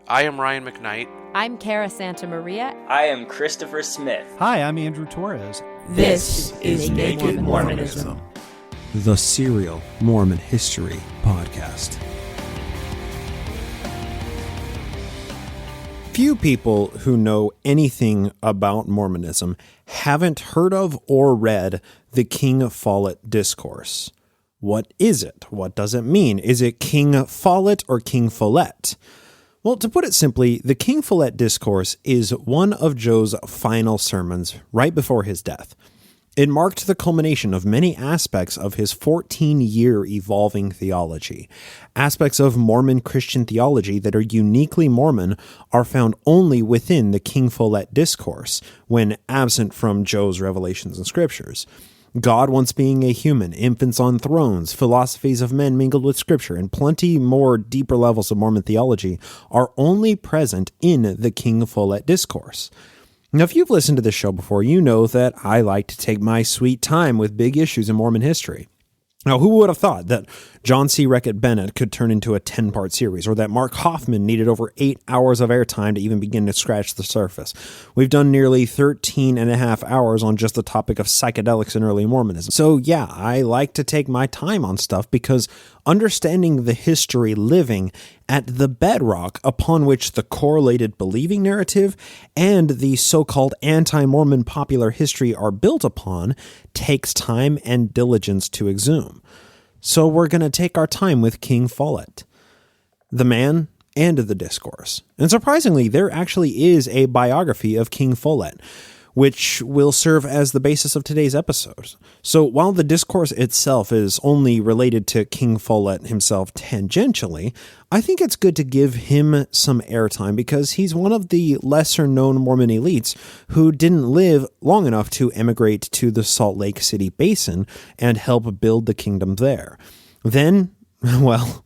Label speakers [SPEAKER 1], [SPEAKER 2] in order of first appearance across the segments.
[SPEAKER 1] I am Ryan McKnight.
[SPEAKER 2] I'm Cara Santa Maria.
[SPEAKER 3] I am Christopher Smith.
[SPEAKER 4] Hi, I'm Andrew Torres.
[SPEAKER 5] This is Naked Mormonism,
[SPEAKER 6] the serial Mormon history podcast. Few people who know anything about Mormonism haven't heard of or read the King Follett Discourse. What is it? What does it mean? Is it King Follett or King Follett? Well, to put it simply, the King Follett Discourse is one of Joe's final sermons right before his death. It marked the culmination of many aspects of his 14-year evolving theology. Aspects of Mormon Christian theology that are uniquely Mormon are found only within the King Follett Discourse, when absent from Joe's revelations and scriptures. God once being a human, infants on thrones, philosophies of men mingled with scripture, and plenty more deeper levels of Mormon theology are only present in the King Follett Discourse. Now, if you've listened to this show before, you know that I like to take my sweet time with big issues in Mormon history. Now, who would have thought that John C. Reckett Bennett could turn into a 10-part series, or that Mark Hoffman needed over 8 hours of airtime to even begin to scratch the surface? We've done nearly 13 and a half hours on just the topic of psychedelics in early Mormonism. So yeah, I like to take my time on stuff because understanding the history living at the bedrock upon which the correlated believing narrative and the so-called anti-Mormon popular history are built upon takes time and diligence to exhume. So we're going to take our time with King Follett, the man and the discourse. And surprisingly, there actually is a biography of King Follett, which will serve as the basis of today's episode. So while the discourse itself is only related to King Follett himself tangentially, I think it's good to give him some airtime because he's one of the lesser-known Mormon elites who didn't live long enough to emigrate to the Salt Lake City Basin and help build the kingdom there. Then, well,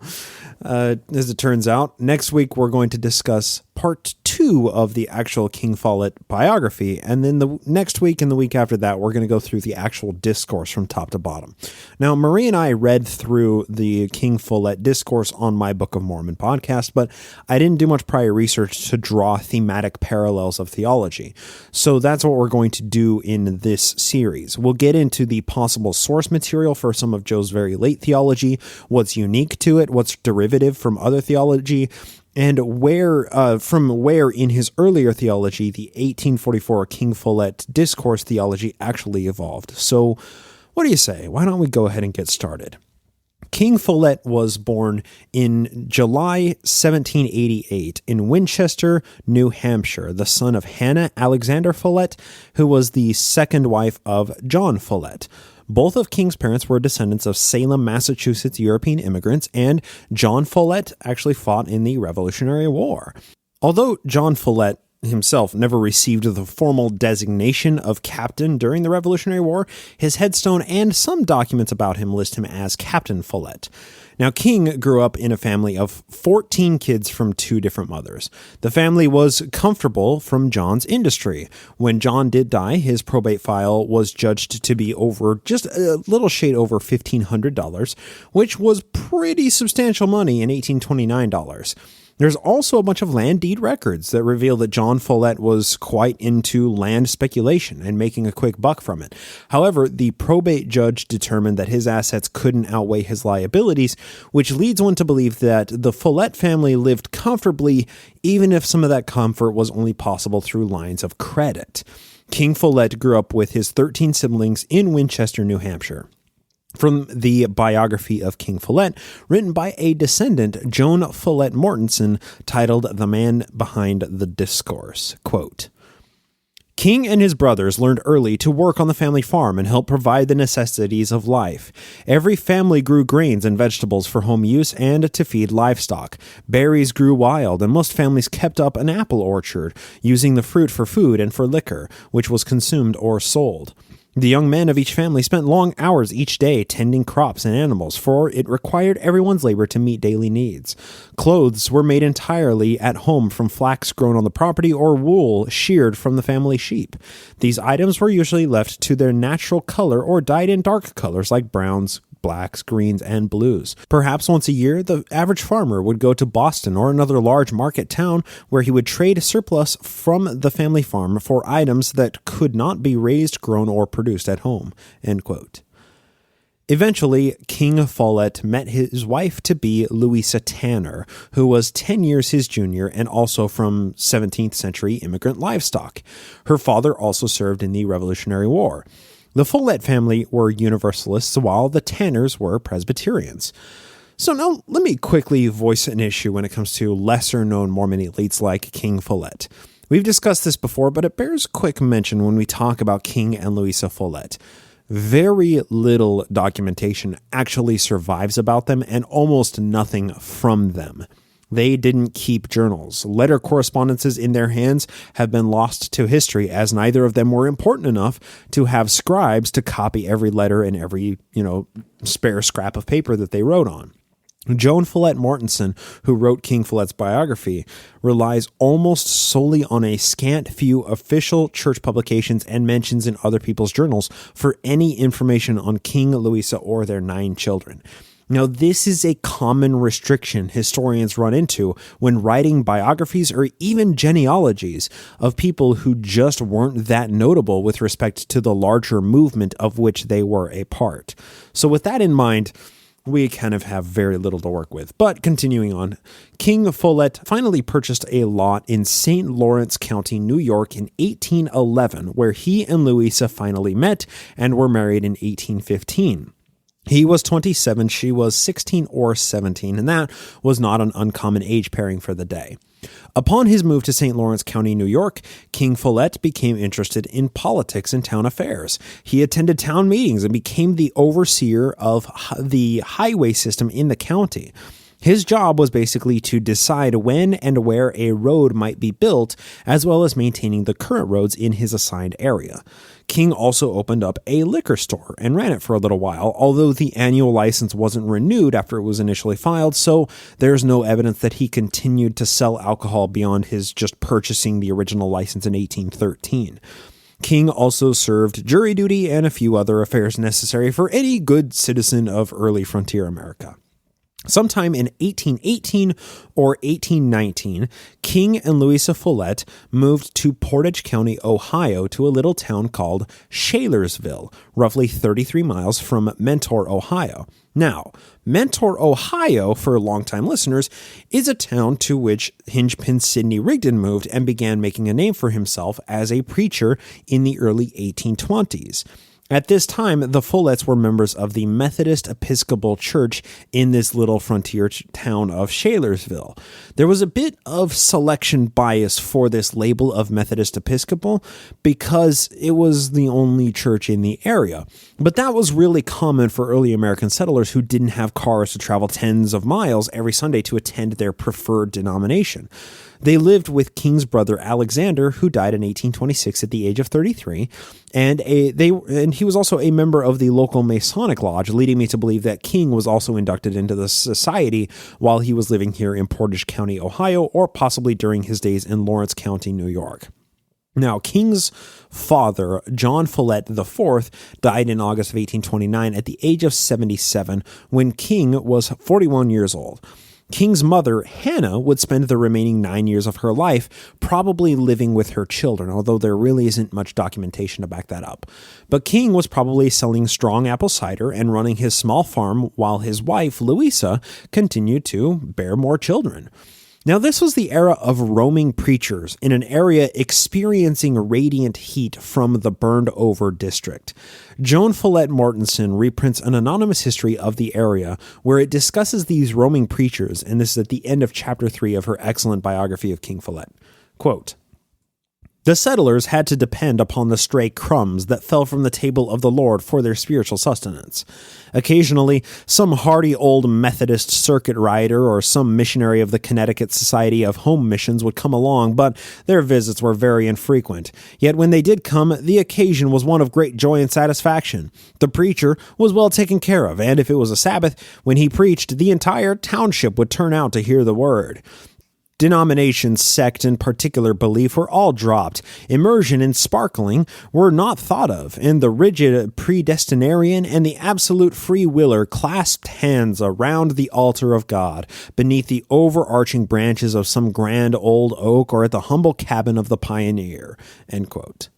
[SPEAKER 6] as it turns out, next week we're going to discuss part 2 of the actual King Follett biography, and then the next week and the week after that, we're going to go through the actual discourse from top to bottom. Now, Marie and I read through the King Follett Discourse on my Book of Mormon podcast, but I didn't do much prior research to draw thematic parallels of theology. So that's what we're going to do in this series. We'll get into the possible source material for some of Joe's very late theology, what's unique to it, what's derivative from other theology, and from where in his earlier theology the 1844 King Follett Discourse theology actually evolved. So what do you say? Why don't we go ahead and get started? King Follett was born in July 1788 in Winchester, New Hampshire, the son of Hannah Alexander Follett, who was the second wife of John Follett. Both of King's parents were descendants of Salem, Massachusetts European immigrants, and John Follett actually fought in the Revolutionary War. Although John Follett himself never received the formal designation of captain during the Revolutionary War, his headstone and some documents about him list him as Captain Follett. Now, King grew up in a family of 14 kids from 2 different mothers. The family was comfortable from John's industry. When John did die, his probate file was judged to be over just a little shade over $1,500, which was pretty substantial money in 1829 dollars. There's also a bunch of land deed records that reveal that John Follett was quite into land speculation and making a quick buck from it. However, the probate judge determined that his assets couldn't outweigh his liabilities, which leads one to believe that the Follett family lived comfortably, even if some of that comfort was only possible through lines of credit. King Follett grew up with his 13 siblings in Winchester, New Hampshire. From the biography of King Follett, written by a descendant, Joan Follett Mortensen, titled The Man Behind the Discourse, quote, King and his brothers learned early to work on the family farm and help provide the necessities of life. Every family grew grains and vegetables for home use and to feed livestock. Berries grew wild, and most families kept up an apple orchard, using the fruit for food and for liquor, which was consumed or sold. The young men of each family spent long hours each day tending crops and animals, for it required everyone's labor to meet daily needs. Clothes were made entirely at home from flax grown on the property or wool sheared from the family sheep. These items were usually left to their natural color or dyed in dark colors like browns, blacks, greens, and blues. Perhaps once a year, the average farmer would go to Boston or another large market town where he would trade surplus from the family farm for items that could not be raised, grown, or produced at home." End quote. Eventually, King Follett met his wife-to-be Louisa Tanner, who was 10 years his junior and also from 17th century immigrant livestock. Her father also served in the Revolutionary War. The Follett family were Universalists, while the Tanners were Presbyterians. So now let me quickly voice an issue when it comes to lesser-known Mormon elites like King Follett. We've discussed this before, but it bears quick mention when we talk about King and Louisa Follett. Very little documentation actually survives about them and almost nothing from them. They didn't keep journals. Letter correspondences in their hands have been lost to history, as neither of them were important enough to have scribes to copy every letter and every, spare scrap of paper that they wrote on. Joan Follett Mortensen, who wrote King Follett's biography, relies almost solely on a scant few official church publications and mentions in other people's journals for any information on King, Louisa, or their 9 children. Now, this is a common restriction historians run into when writing biographies or even genealogies of people who just weren't that notable with respect to the larger movement of which they were a part. So with that in mind, we kind of have very little to work with. But continuing on, King Follett finally purchased a lot in St. Lawrence County, New York in 1811, where he and Louisa finally met and were married in 1815. He was 27, she was 16 or 17, and that was not an uncommon age pairing for the day. Upon his move to St. Lawrence County, New York, King Follett became interested in politics and town affairs. He attended town meetings and became the overseer of the highway system in the county. His job was basically to decide when and where a road might be built, as well as maintaining the current roads in his assigned area. King also opened up a liquor store and ran it for a little while, although the annual license wasn't renewed after it was initially filed, so there's no evidence that he continued to sell alcohol beyond his just purchasing the original license in 1813. King also served jury duty and a few other affairs necessary for any good citizen of early frontier America. Sometime in 1818 or 1819, King and Louisa Follett moved to Portage County, Ohio, to a little town called Shalersville, roughly 33 miles from Mentor, Ohio. Now, Mentor, Ohio, for longtime listeners, is a town to which Hingepin Sidney Rigdon moved and began making a name for himself as a preacher in the early 1820s. At this time, the Folletts were members of the Methodist Episcopal Church in this little frontier town of Shalersville. There was a bit of selection bias for this label of Methodist Episcopal because it was the only church in the area. But that was really common for early American settlers who didn't have cars to travel tens of miles every Sunday to attend their preferred denomination. They lived with King's brother Alexander, who died in 1826 at the age of 33, and he was also a member of the local Masonic Lodge, leading me to believe that King was also inducted into the society while he was living here in Portage County, Ohio, or possibly during his days in Lawrence County, New York. Now, King's father, John Follett IV, died in August of 1829 at the age of 77 when King was 41 years old. King's mother, Hannah, would spend the remaining 9 years of her life probably living with her children, although there really isn't much documentation to back that up. But King was probably selling strong apple cider and running his small farm while his wife, Louisa, continued to bear more children. Now, this was the era of roaming preachers in an area experiencing radiant heat from the burned-over district. Joan Follett Mortensen reprints an anonymous history of the area where it discusses these roaming preachers, and this is at the end of Chapter 3 of her excellent biography of King Follett. Quote, "The settlers had to depend upon the stray crumbs that fell from the table of the Lord for their spiritual sustenance. Occasionally, some hardy old Methodist circuit rider or some missionary of the Connecticut Society of Home Missions would come along, but their visits were very infrequent. Yet when they did come, the occasion was one of great joy and satisfaction. The preacher was well taken care of, and if it was a Sabbath, when he preached, the entire township would turn out to hear the word. Denomination, sect, and particular belief were all dropped. Immersion and sparkling were not thought of, and the rigid predestinarian and the absolute free willer clasped hands around the altar of God, beneath the overarching branches of some grand old oak or at the humble cabin of the pioneer." End quote.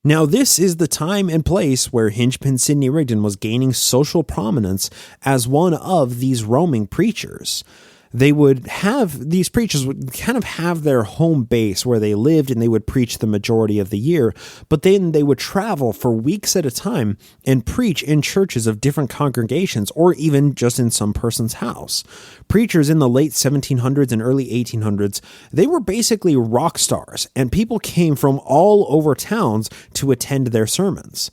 [SPEAKER 6] Now, this is the time and place where Hinchpin Sidney Rigdon was gaining social prominence as one of these roaming preachers. These preachers would kind of have their home base where they lived and they would preach the majority of the year, but then they would travel for weeks at a time and preach in churches of different congregations or even just in some person's house. Preachers in the late 1700s and early 1800s, they were basically rock stars, and people came from all over towns to attend their sermons.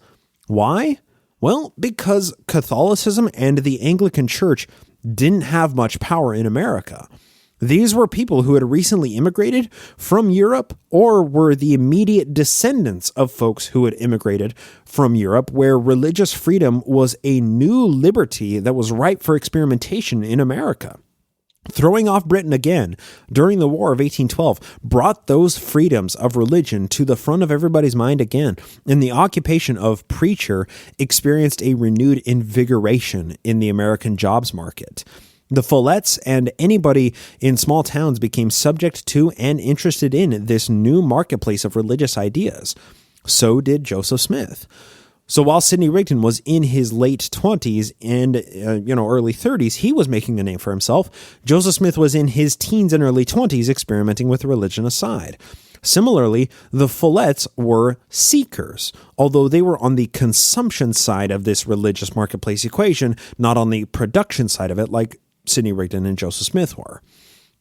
[SPEAKER 6] Why? Well, because Catholicism and the Anglican Church didn't have much power in America. These were people who had recently immigrated from Europe or were the immediate descendants of folks who had immigrated from Europe, where religious freedom was a new liberty that was ripe for experimentation in America. Throwing off Britain again during the War of 1812 brought those freedoms of religion to the front of everybody's mind again, and the occupation of preacher experienced a renewed invigoration in the American jobs market. The Folletts and anybody in small towns became subject to and interested in this new marketplace of religious ideas. So did Joseph Smith. So while Sidney Rigdon was in his late 20s and early 30s, he was making a name for himself. Joseph Smith was in his teens and early 20s, experimenting with religion aside. Similarly, the Folletts were seekers, although they were on the consumption side of this religious marketplace equation, not on the production side of it like Sidney Rigdon and Joseph Smith were.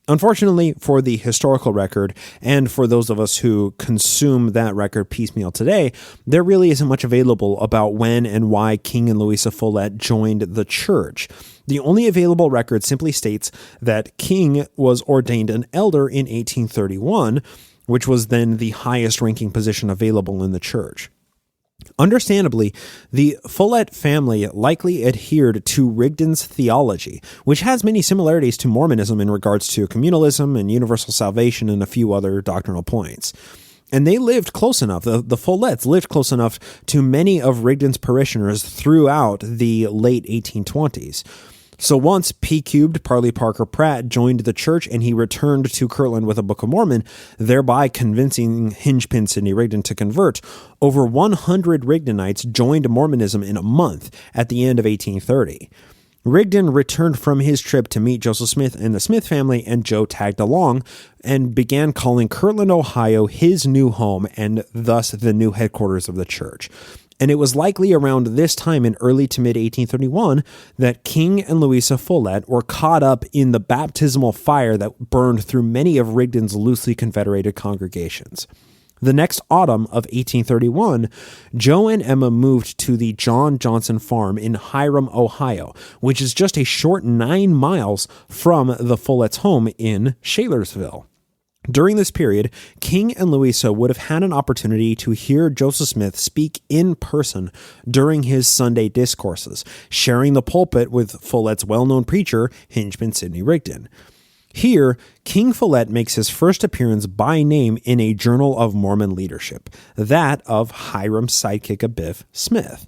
[SPEAKER 6] Unfortunately, for the historical record, and for those of us who consume that record piecemeal today, there really isn't much available about when and why King and Louisa Follett joined the church. The only available record simply states that King was ordained an elder in 1831, which was then the highest ranking position available in the church. Understandably, the Follett family likely adhered to Rigdon's theology, which has many similarities to Mormonism in regards to communalism and universal salvation and a few other doctrinal points. And they lived close enough, the Folletts lived close enough to many of Rigdon's parishioners throughout the late 1820s. So once P. Parley Parker Pratt joined the church and he returned to Kirtland with a Book of Mormon, thereby convincing Hinchpin Sidney Rigdon to convert, over 100 Rigdonites joined Mormonism in a month at the end of 1830. Rigdon returned from his trip to meet Joseph Smith and the Smith family, and Joe tagged along and began calling Kirtland, Ohio his new home and thus the new headquarters of the church. And it was likely around this time in early to mid 1831 that King and Louisa Follett were caught up in the baptismal fire that burned through many of Rigdon's loosely confederated congregations. The next autumn of 1831, Joe and Emma moved to the John Johnson farm in Hiram, Ohio, which is just a short 9 miles from the Follett's home in Shalersville. During this period, King and Louisa would have had an opportunity to hear Joseph Smith speak in person during his Sunday discourses, sharing the pulpit with Follett's well-known preacher, Hinchpin Sidney Rigdon. Here, King Follett makes his first appearance by name in a Journal of Mormon Leadership, that of Hiram's sidekick Abiff Smith.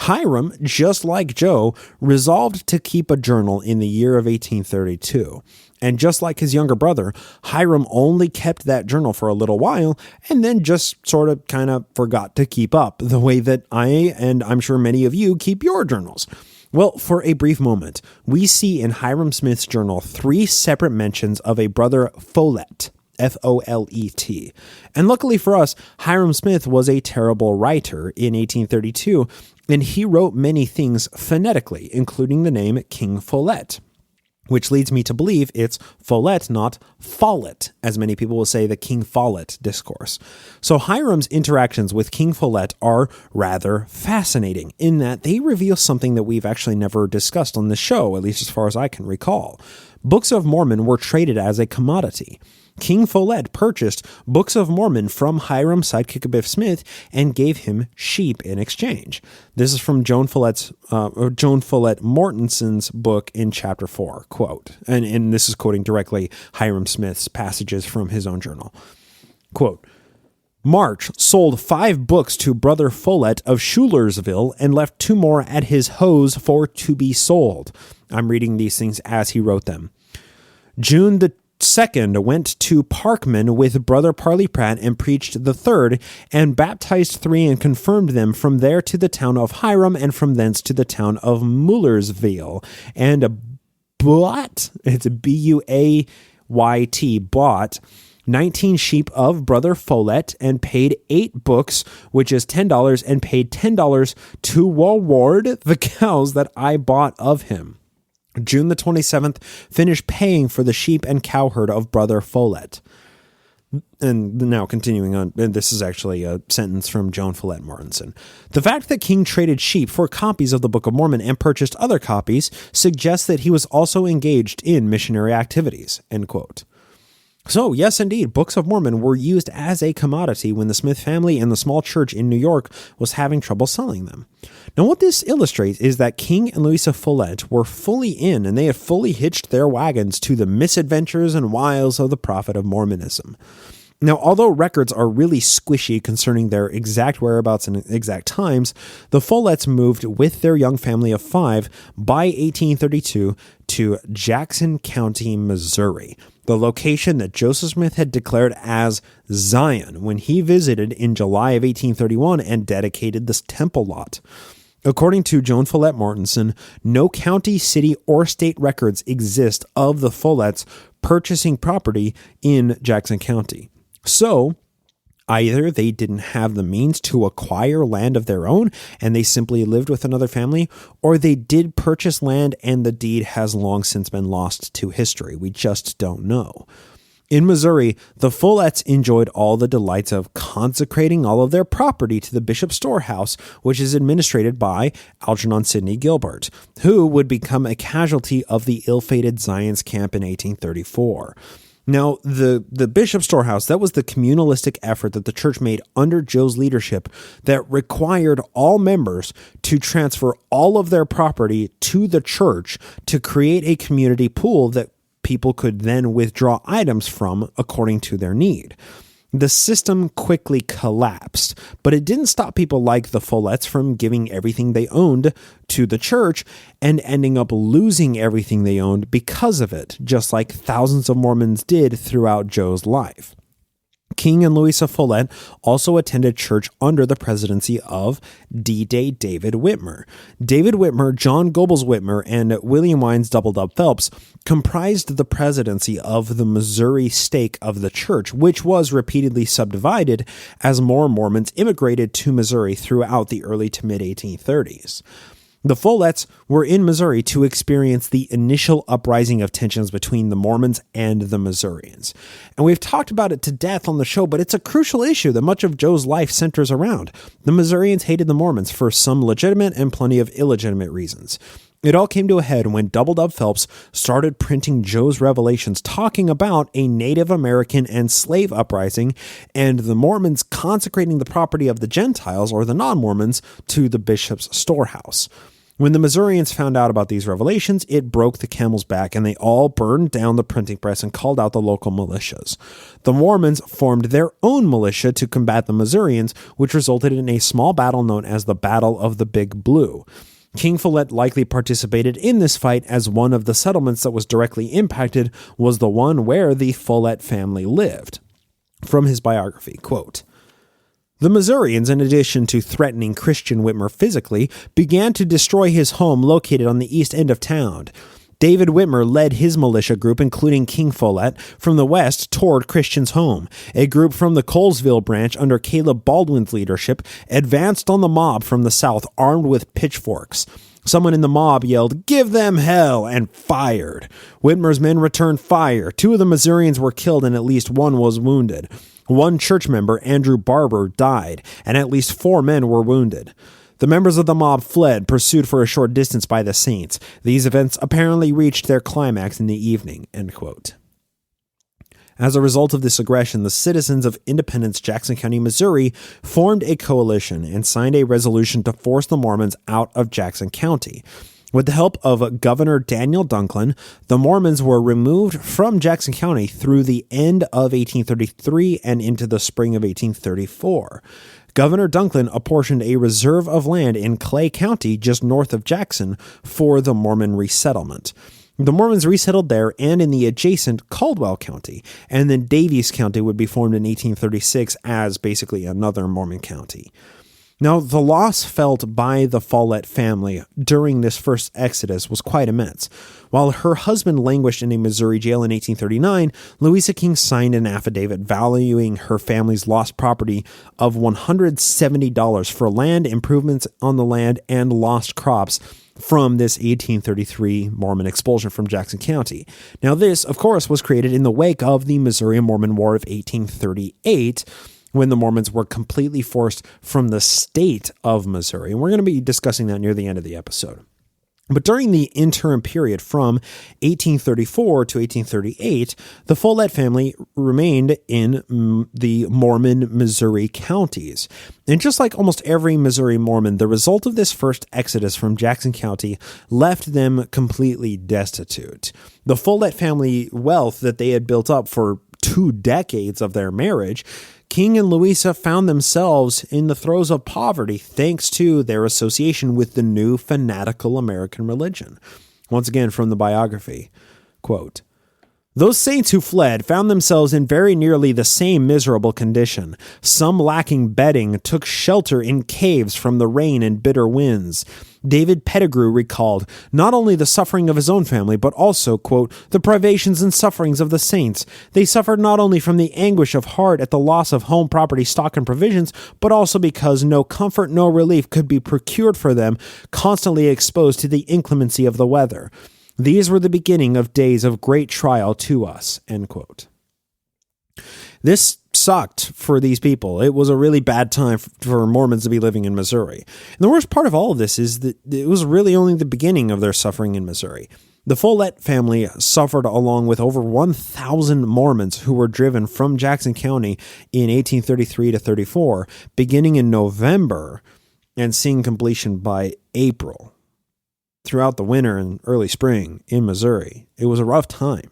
[SPEAKER 6] Hiram, just like Joe, resolved to keep a journal in the year of 1832. And just like his younger brother, Hiram only kept that journal for a little while and then just sort of kind of forgot to keep up the way that I, and I'm sure many of you, keep your journals. Well, for a brief moment, we see in Hiram Smith's journal 3 separate mentions of a brother Follett, F-O-L-E-T. And luckily for us, Hiram Smith was a terrible writer in 1832, and he wrote many things phonetically, including the name King Follett, which leads me to believe it's Follett, not Follett, as many people will say the King Follett Discourse. So Hiram's interactions with King Follett are rather fascinating in that they reveal something that we've actually never discussed on this show, at least as far as I can recall. Books of Mormon were traded as a commodity. King Follett purchased Books of Mormon from Hiram Sidekick Abiff Smith and gave him sheep in exchange. This is from Joan Follett Mortenson's book in chapter 4, quote, and this is quoting directly Hiram Smith's passages from his own journal. Quote, March sold 5 books to Brother Follett of Schulersville and left 2 more at his hose for to be sold. I'm reading these things as he wrote them. June the 2nd went to Parkman with Brother Parley Pratt and preached the 3rd and baptized 3 and confirmed them, from there to the town of Hiram and from thence to the town of Mullersville, and bought, it's Buayt, bought 19 sheep of Brother Follett and paid 8 books, which is $10, and paid $10 to reward the cows that I bought of him. June the 27th, finished paying for the sheep and cow herd of Brother Follett. And now continuing on, and this is actually a sentence from Joan Follett Mortenson. The fact that King traded sheep for copies of the Book of Mormon and purchased other copies suggests that he was also engaged in missionary activities, end quote. So, yes, indeed, Books of Mormon were used as a commodity when the Smith family and the small church in New York was having trouble selling them. Now, what this illustrates is that King and Louisa Follett were fully in, and they had fully hitched their wagons to the misadventures and wiles of the prophet of Mormonism. Now, although records are really squishy concerning their exact whereabouts and exact times, the Folletts moved with their young family of 5 by 1832 to Jackson County, Missouri, the location that Joseph Smith had declared as Zion when he visited in July of 1831 and dedicated this temple lot. According to Joan Follett Mortenson, no county, city, or state records exist of the Folletts purchasing property in Jackson County. So, either they didn't have the means to acquire land of their own and they simply lived with another family, or they did purchase land and the deed has long since been lost to history. We just don't know. In Missouri, the Folletts enjoyed all the delights of consecrating all of their property to the bishop's storehouse, which is administered by Algernon Sidney Gilbert, who would become a casualty of the ill-fated Zion's camp in 1834. Now, the bishop's storehouse, that was the communalistic effort that the church made under Joe's leadership that required all members to transfer all of their property to the church to create a community pool that people could then withdraw items from according to their need. The system quickly collapsed, but it didn't stop people like the Folletts from giving everything they owned to the church and ending up losing everything they owned because of it, just like thousands of Mormons did throughout Joe's life. King and Louisa Follett also attended church under the presidency of D-Day David Whitmer. David Whitmer, John Goebbels Whitmer, and William Wines Dub Phelps comprised the presidency of the Missouri stake of the church, which was repeatedly subdivided as more Mormons immigrated to Missouri throughout the early to mid-1830s. The Folletts were in Missouri to experience the initial uprising of tensions between the Mormons and the Missourians. And we've talked about it to death on the show, but it's a crucial issue that much of Joe's life centers around. The Missourians hated the Mormons for some legitimate and plenty of illegitimate reasons. It all came to a head when Dub Phelps started printing Joe's revelations talking about a Native American and slave uprising and the Mormons consecrating the property of the Gentiles, or the non-Mormons, to the bishop's storehouse. When the Missourians found out about these revelations, it broke the camel's back and they all burned down the printing press and called out the local militias. The Mormons formed their own militia to combat the Missourians, which resulted in a small battle known as the Battle of the Big Blue. King Follett likely participated in this fight, as one of the settlements that was directly impacted was the one where the Follett family lived. From his biography, quote, "The Missourians, in addition to threatening Christian Whitmer physically, began to destroy his home located on the east end of town. David Whitmer led his militia group, including King Follett, from the west toward Christian's home. A group from the Colesville branch under Caleb Baldwin's leadership advanced on the mob from the south armed with pitchforks. Someone in the mob yelled, 'Give them hell!' and fired. Whitmer's men returned fire. 2 of the Missourians were killed and at least 1 was wounded. 1 church member, Andrew Barber, died, and at least 4 men were wounded. The members of the mob fled, pursued for a short distance by the saints. These events apparently reached their climax in the evening, end quote. As a result of this aggression, the citizens of Independence, Jackson County, Missouri, formed a coalition and signed a resolution to force the Mormons out of Jackson County. With the help of Governor Daniel Dunklin, the Mormons were removed from Jackson County through the end of 1833 and into the spring of 1834. Governor Dunklin apportioned a reserve of land in Clay County, just north of Jackson, for the Mormon resettlement. The Mormons resettled there and in the adjacent Caldwell County, and then Daviess County would be formed in 1836 as basically another Mormon county. Now, the loss felt by the Follett family during this first exodus was quite immense. While her husband languished in a Missouri jail in 1839, Louisa King signed an affidavit valuing her family's lost property of $170 for land, improvements on the land, and lost crops from this 1833 Mormon expulsion from Jackson County. Now, this, of course, was created in the wake of the Missouri and Mormon War of 1838, when the Mormons were completely forced from the state of Missouri. And we're going to be discussing that near the end of the episode. But during the interim period from 1834 to 1838, the Follett family remained in the Mormon Missouri counties. And just like almost every Missouri Mormon, the result of this first exodus from Jackson County left them completely destitute. The Follett family wealth that they had built up for 2 decades of their marriage, King and Louisa found themselves in the throes of poverty thanks to their association with the new fanatical American religion. Once again from the biography, quote, "Those saints who fled found themselves in very nearly the same miserable condition. Some lacking bedding took shelter in caves from the rain and bitter winds. David Pettigrew recalled not only the suffering of his own family, but also, quote, the privations and sufferings of the saints. They suffered not only from the anguish of heart at the loss of home, property, stock, and provisions, but also because no comfort, no relief could be procured for them, constantly exposed to the inclemency of the weather. These were the beginning of days of great trial to us," end quote. This sucked for these people. It was a really bad time for Mormons to be living in Missouri. And the worst part of all of this is that it was really only the beginning of their suffering in Missouri. The Follett family suffered along with over 1,000 Mormons who were driven from Jackson County in 1833 to 34, beginning in November and seeing completion by April. Throughout the winter and early spring in Missouri, it was a rough time.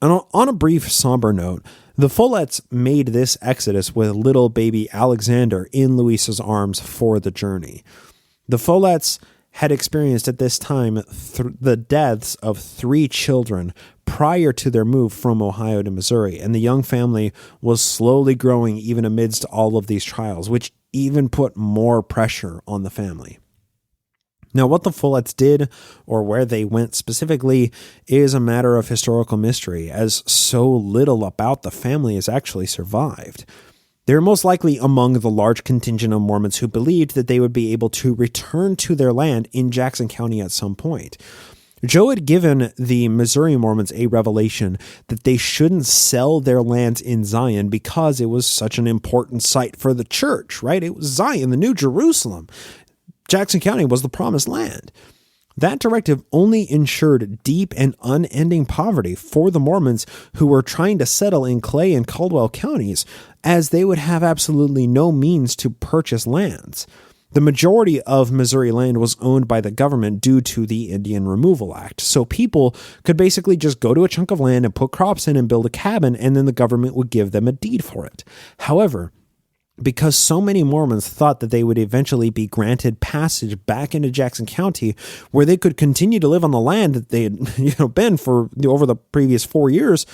[SPEAKER 6] And on a brief, somber note, the Folletts made this exodus with little baby Alexander in Louisa's arms for the journey. The Folletts had experienced at this time the deaths of 3 children prior to their move from Ohio to Missouri, and the young family was slowly growing even amidst all of these trials, which even put more pressure on the family. Now, what the Folletts did or where they went specifically is a matter of historical mystery, as so little about the family has actually survived. They were most likely among the large contingent of Mormons who believed that they would be able to return to their land in Jackson County at some point. Joe had given the Missouri Mormons a revelation that they shouldn't sell their lands in Zion because it was such an important site for the church, right? It was Zion, the New Jerusalem. Jackson County was the promised land. That directive only ensured deep and unending poverty for the Mormons who were trying to settle in Clay and Caldwell counties, as they would have absolutely no means to purchase lands. The majority of Missouri land was owned by the government due to the Indian Removal Act, so people could basically just go to a chunk of land and put crops in and build a cabin, and then the government would give them a deed for it. However, because so many Mormons thought that they would eventually be granted passage back into Jackson County, where they could continue to live on the land that they had been for over the previous 4 years,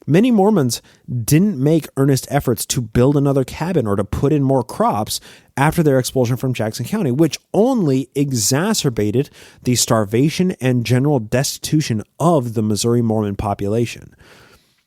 [SPEAKER 6] many Mormons didn't make earnest efforts to build another cabin or to put in more crops after their expulsion from Jackson County, which only exacerbated the starvation and general destitution of the Missouri Mormon population.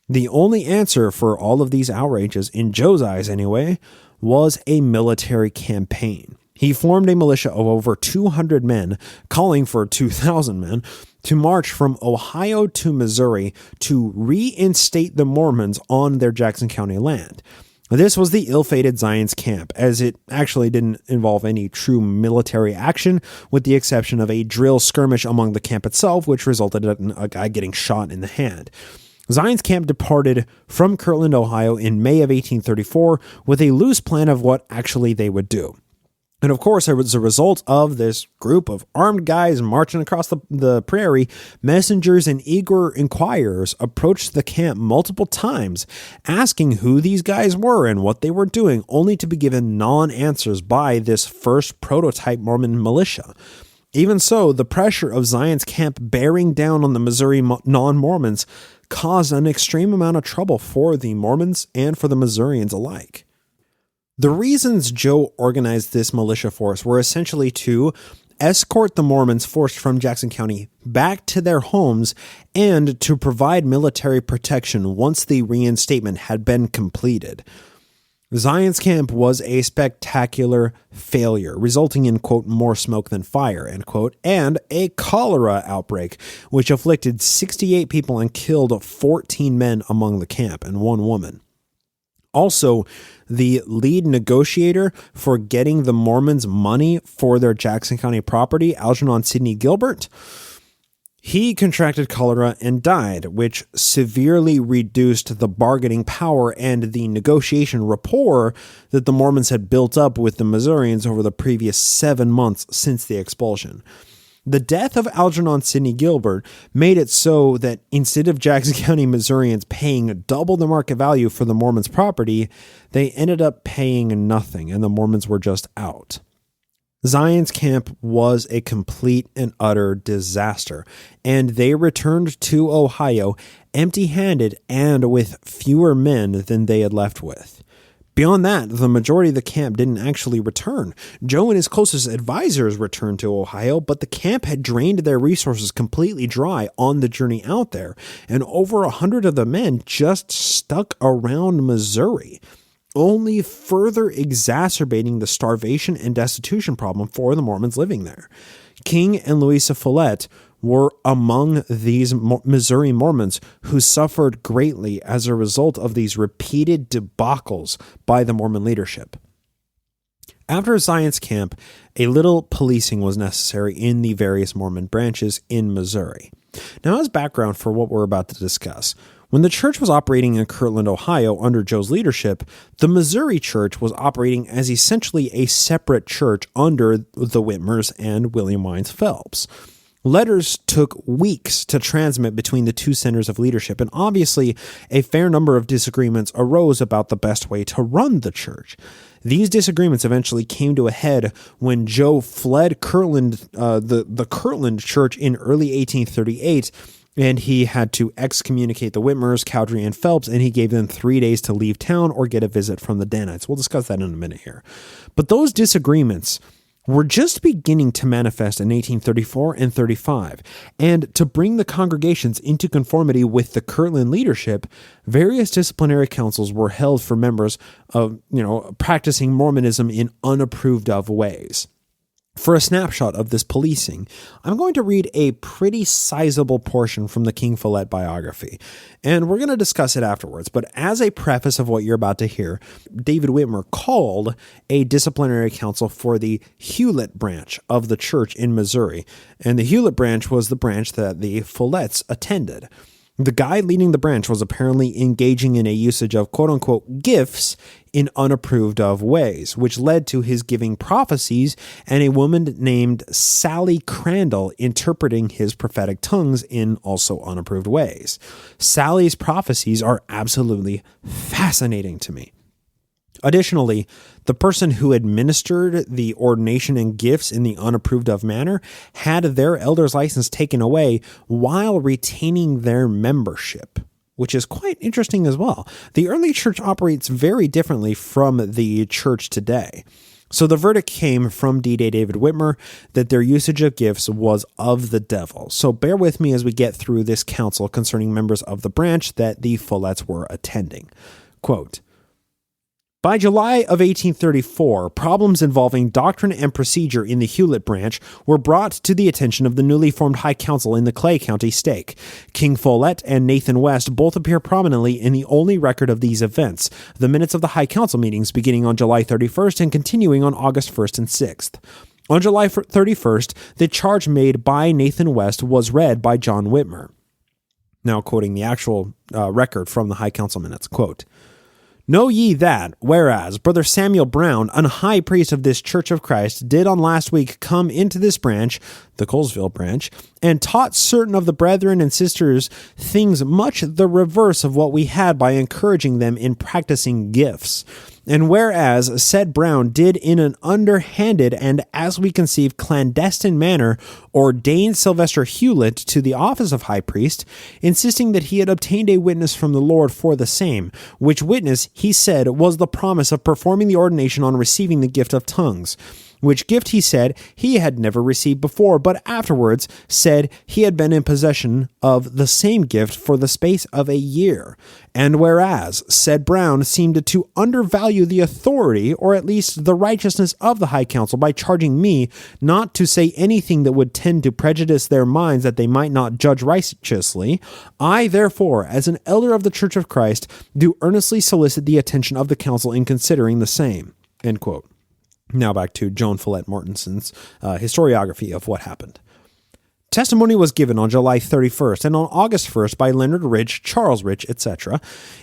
[SPEAKER 6] The only answer for all of these outrages, in Joe's eyes anyway, was a military campaign. He formed a militia of over 200 men, calling for 2,000 men, to march from Ohio to Missouri to reinstate the Mormons on their Jackson County land. This was the ill-fated Zion's camp, as it actually didn't involve any true military action, with the exception of a drill skirmish among the camp itself, which resulted in a guy getting shot in the hand. Zion's camp departed from Kirtland, Ohio in May of 1834 with a loose plan of what actually they would do. And of course, as a result of this group of armed guys marching across the prairie, messengers and eager inquirers approached the camp multiple times, asking who these guys were and what they were doing, only to be given non-answers by this first prototype Mormon militia. Even so, the pressure of Zion's camp bearing down on the Missouri non-Mormons caused an extreme amount of trouble for the Mormons and for the Missourians alike. The reasons Joe organized this militia force were essentially to escort the Mormons forced from Jackson County back to their homes and to provide military protection once the reinstatement had been completed. Zion's camp was a spectacular failure, resulting in, quote, more smoke than fire, end quote, and a cholera outbreak, which afflicted 68 people and killed 14 men among the camp and 1 woman. Also, the lead negotiator for getting the Mormons money for their Jackson County property, Algernon Sidney Gilbert, he contracted cholera and died, which severely reduced the bargaining power and the negotiation rapport that the Mormons had built up with the Missourians over the previous 7 months since the expulsion. The death of Algernon Sidney Gilbert made it so that instead of Jackson County Missourians paying double the market value for the Mormons' property, they ended up paying nothing, and the Mormons were just out. Zion's camp was a complete and utter disaster, and they returned to Ohio empty-handed and with fewer men than they had left with. Beyond that, the majority of the camp didn't actually return. Joe and his closest advisors returned to Ohio, but the camp had drained their resources completely dry on the journey out there, and over 100 of the men just stuck around Missouri, only further exacerbating the starvation and destitution problem for the Mormons living there. King and Louisa Follett were among these Missouri Mormons who suffered greatly as a result of these repeated debacles by the Mormon leadership. After Zion's camp, a little policing was necessary in the various Mormon branches in Missouri. Now, as background for what we're about to discuss, when the church was operating in Kirtland, Ohio under Joe's leadership, the Missouri church was operating as essentially a separate church under the Whitmers and William Wines Phelps. Letters took weeks to transmit between the two centers of leadership, and obviously a fair number of disagreements arose about the best way to run the church. These disagreements eventually came to a head when Joe fled Kirtland, the Kirtland church in early 1838, and he had to excommunicate the Whitmers, Cowdery, and Phelps, and he gave them 3 days to leave town or get a visit from the Danites. We'll discuss that in a minute here. But those disagreements were just beginning to manifest in 1834 and 35, and to bring the congregations into conformity with the Kirtland leadership, various disciplinary councils were held for members of, practicing Mormonism in unapproved of ways. For a snapshot of this policing, I'm going to read a pretty sizable portion from the King Follett biography, and we're going to discuss it afterwards. But as a preface of what you're about to hear, David Whitmer called a disciplinary council for the Hewlett branch of the church in Missouri, and the Hewlett branch was the branch that the Folletts attended. The guy leading the branch was apparently engaging in a usage of quote-unquote gifts in unapproved of ways, which led to his giving prophecies and a woman named Sally Crandall interpreting his prophetic tongues in also unapproved ways. Sally's prophecies are absolutely fascinating to me. Additionally, the person who administered the ordination and gifts in the unapproved of manner had their elder's license taken away while retaining their membership, which is quite interesting as well. The early church operates very differently from the church today. So the verdict came from D-Day David Whitmer that their usage of gifts was of the devil. So bear with me as we get through this council concerning members of the branch that the Folletts were attending. Quote, By July of 1834, problems involving doctrine and procedure in the Hewlett branch were brought to the attention of the newly formed High Council in the Clay County stake. King Follett and Nathan West both appear prominently in the only record of these events, the minutes of the High Council meetings beginning on July 31st and continuing on August 1st and 6th. On July 31st, the charge made by Nathan West was read by John Whitmer. Now quoting the actual record from the High Council minutes, quote, "Know ye that, whereas Brother Samuel Brown, an high priest of this Church of Christ, did on last week come into this branch," the Colesville branch, "and taught certain of the brethren and sisters things much the reverse of what we had by encouraging them in practicing gifts. And whereas said Brown did in an underhanded and, as we conceive, clandestine manner ordain Sylvester Hewlett to the office of high priest, insisting that he had obtained a witness from the Lord for the same, which witness, he said, was the promise of performing the ordination on receiving the gift of tongues. Which gift, he said, he had never received before, but afterwards said he had been in possession of the same gift for the space of a year. And whereas said Brown seemed to undervalue the authority, or at least the righteousness of the High Council, by charging me not to say anything that would tend to prejudice their minds that they might not judge righteously, I, therefore, as an elder of the Church of Christ, do earnestly solicit the attention of the Council in considering the same." End quote. Now back to Joan Follett Mortenson's historiography of what happened. Testimony was given on July 31st and on August 1st by Leonard Rich, Charles Rich, etc.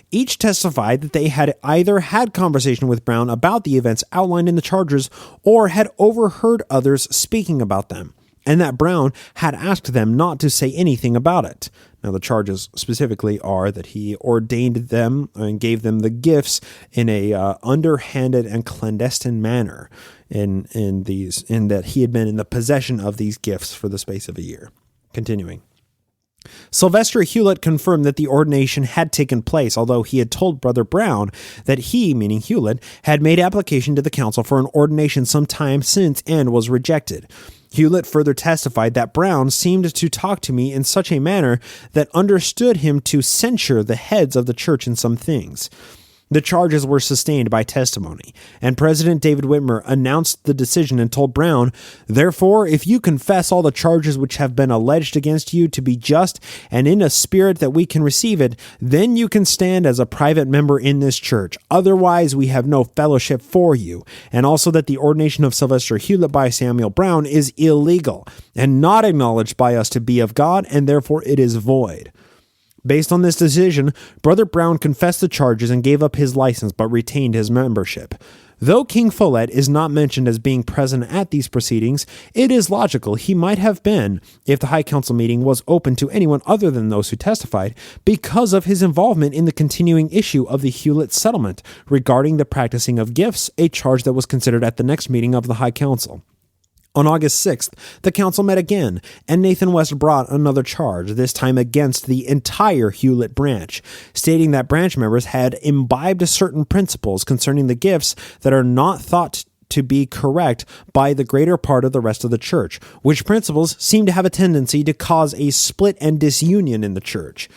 [SPEAKER 6] Each testified that they had either had conversation with Brown about the events outlined in the charges or had overheard others speaking about them, and that Brown had asked them not to say anything about it. Now, the charges specifically are that he ordained them and gave them the gifts in a underhanded and clandestine manner, in that he had been in the possession of these gifts for the space of a year. Continuing. Sylvester Hewlett confirmed that the ordination had taken place, although he had told Brother Brown that he, meaning Hewlett, had made application to the council for an ordination some time since and was rejected. Hewlett further testified that Brown seemed to talk to me in such a manner that understood him to censure the heads of the church in some things. The charges were sustained by testimony, and President David Whitmer announced the decision and told Brown, "Therefore, if you confess all the charges which have been alleged against you to be just and in a spirit that we can receive it, then you can stand as a private member in this church. Otherwise, we have no fellowship for you. And also that the ordination of Sylvester Hewlett by Samuel Brown is illegal and not acknowledged by us to be of God, and therefore it is void." Based on this decision, Brother Brown confessed the charges and gave up his license but retained his membership. Though King Follett is not mentioned as being present at these proceedings, it is logical he might have been if the High Council meeting was open to anyone other than those who testified, because of his involvement in the continuing issue of the Hewlett settlement regarding the practicing of gifts, a charge that was considered at the next meeting of the High Council. On August 6th, the council met again, and Nathan West brought another charge, this time against the entire Hewlett branch, stating that branch members had imbibed certain principles concerning the gifts that are not thought to be correct by the greater part of the rest of the church, which principles seem to have a tendency to cause a split and disunion in the church.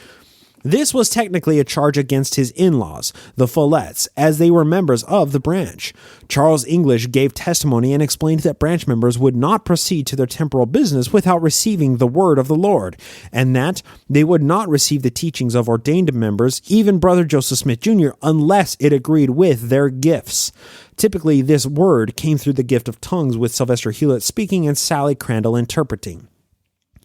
[SPEAKER 6] This was technically a charge against his in-laws, the Folletts, as they were members of the branch. Charles English gave testimony and explained that branch members would not proceed to their temporal business without receiving the word of the Lord, and that they would not receive the teachings of ordained members, even Brother Joseph Smith Jr., unless it agreed with their gifts. Typically, this word came through the gift of tongues, with Sylvester Hewlett speaking and Sally Crandall interpreting.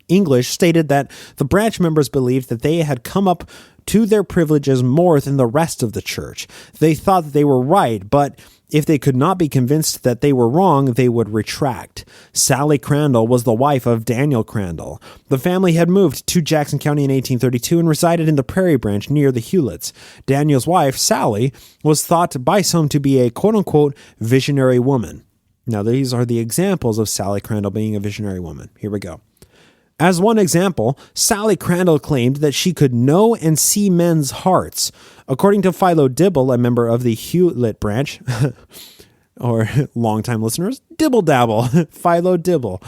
[SPEAKER 6] English stated that the branch members believed that they had come up to their privileges more than the rest of the church. They thought that they were right, but if they could not be convinced that they were wrong, they would retract. Sally Crandall was the wife of Daniel Crandall. The family had moved to Jackson County in 1832 and resided in the Prairie Branch near the Hewletts. Daniel's wife, Sally, was thought by some to be a quote-unquote visionary woman. Now, these are the examples of Sally Crandall being a visionary woman. Here we go. As one example, Sally Crandall claimed that she could know and see men's hearts. According to Philo Dibble, a member of the Hewlett branch, or longtime listeners, Dibble Dabble, Philo Dibble.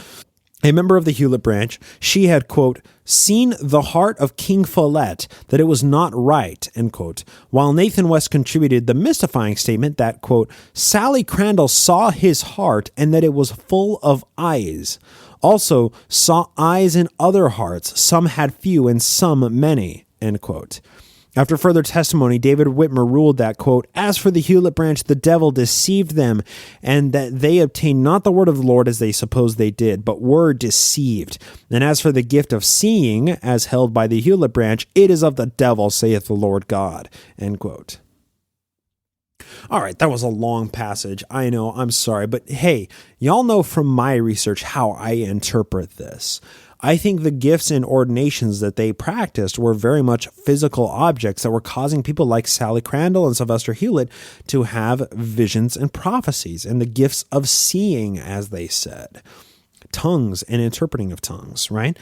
[SPEAKER 6] a member of the Hewlett branch, she had, quote, seen the heart of King Follett, that it was not right, end quote, while Nathan West contributed the mystifying statement that, quote, Sally Crandall saw his heart and that it was full of eyes. Also saw eyes in other hearts, some had few and some many, end quote. After further testimony, David Whitmer ruled that, quote, as for the Hewlett branch, the devil deceived them, and that they obtained not the word of the Lord as they supposed they did, but were deceived. And as for the gift of seeing, as held by the Hewlett branch, it is of the devil, saith the Lord God, end quote. All right, that was a long passage. I know, I'm sorry, but hey, y'all know from my research how I interpret this. I think the gifts and ordinations that they practiced were very much physical objects that were causing people like Sally Crandall and Sylvester Hewlett to have visions and prophecies and the gifts of seeing, as they said, tongues and interpreting of tongues, right?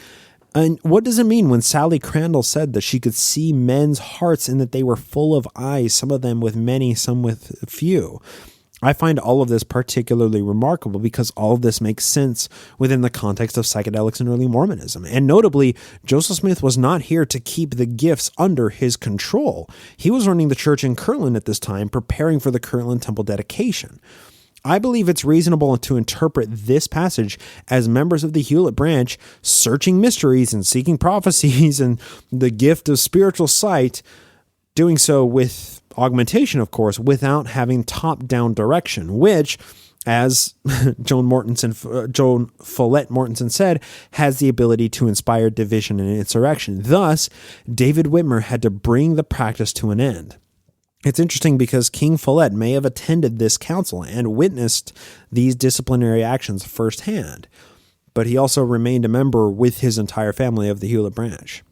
[SPEAKER 6] And what does it mean when Sally Crandall said that she could see men's hearts and that they were full of eyes, some of them with many, some with few? I find all of this particularly remarkable because all of this makes sense within the context of psychedelics and early Mormonism. And notably, Joseph Smith was not here to keep the gifts under his control. He was running the church in Kirtland at this time, preparing for the Kirtland Temple dedication. I believe it's reasonable to interpret this passage as members of the Hewlett branch searching mysteries and seeking prophecies and the gift of spiritual sight, doing so with augmentation, of course, without having top-down direction, which, as Joan Follett Mortensen said, has the ability to inspire division and insurrection. Thus, David Whitmer had to bring the practice to an end. It's interesting because King Follett may have attended this council and witnessed these disciplinary actions firsthand, but he also remained a member with his entire family of the Hewlett branch.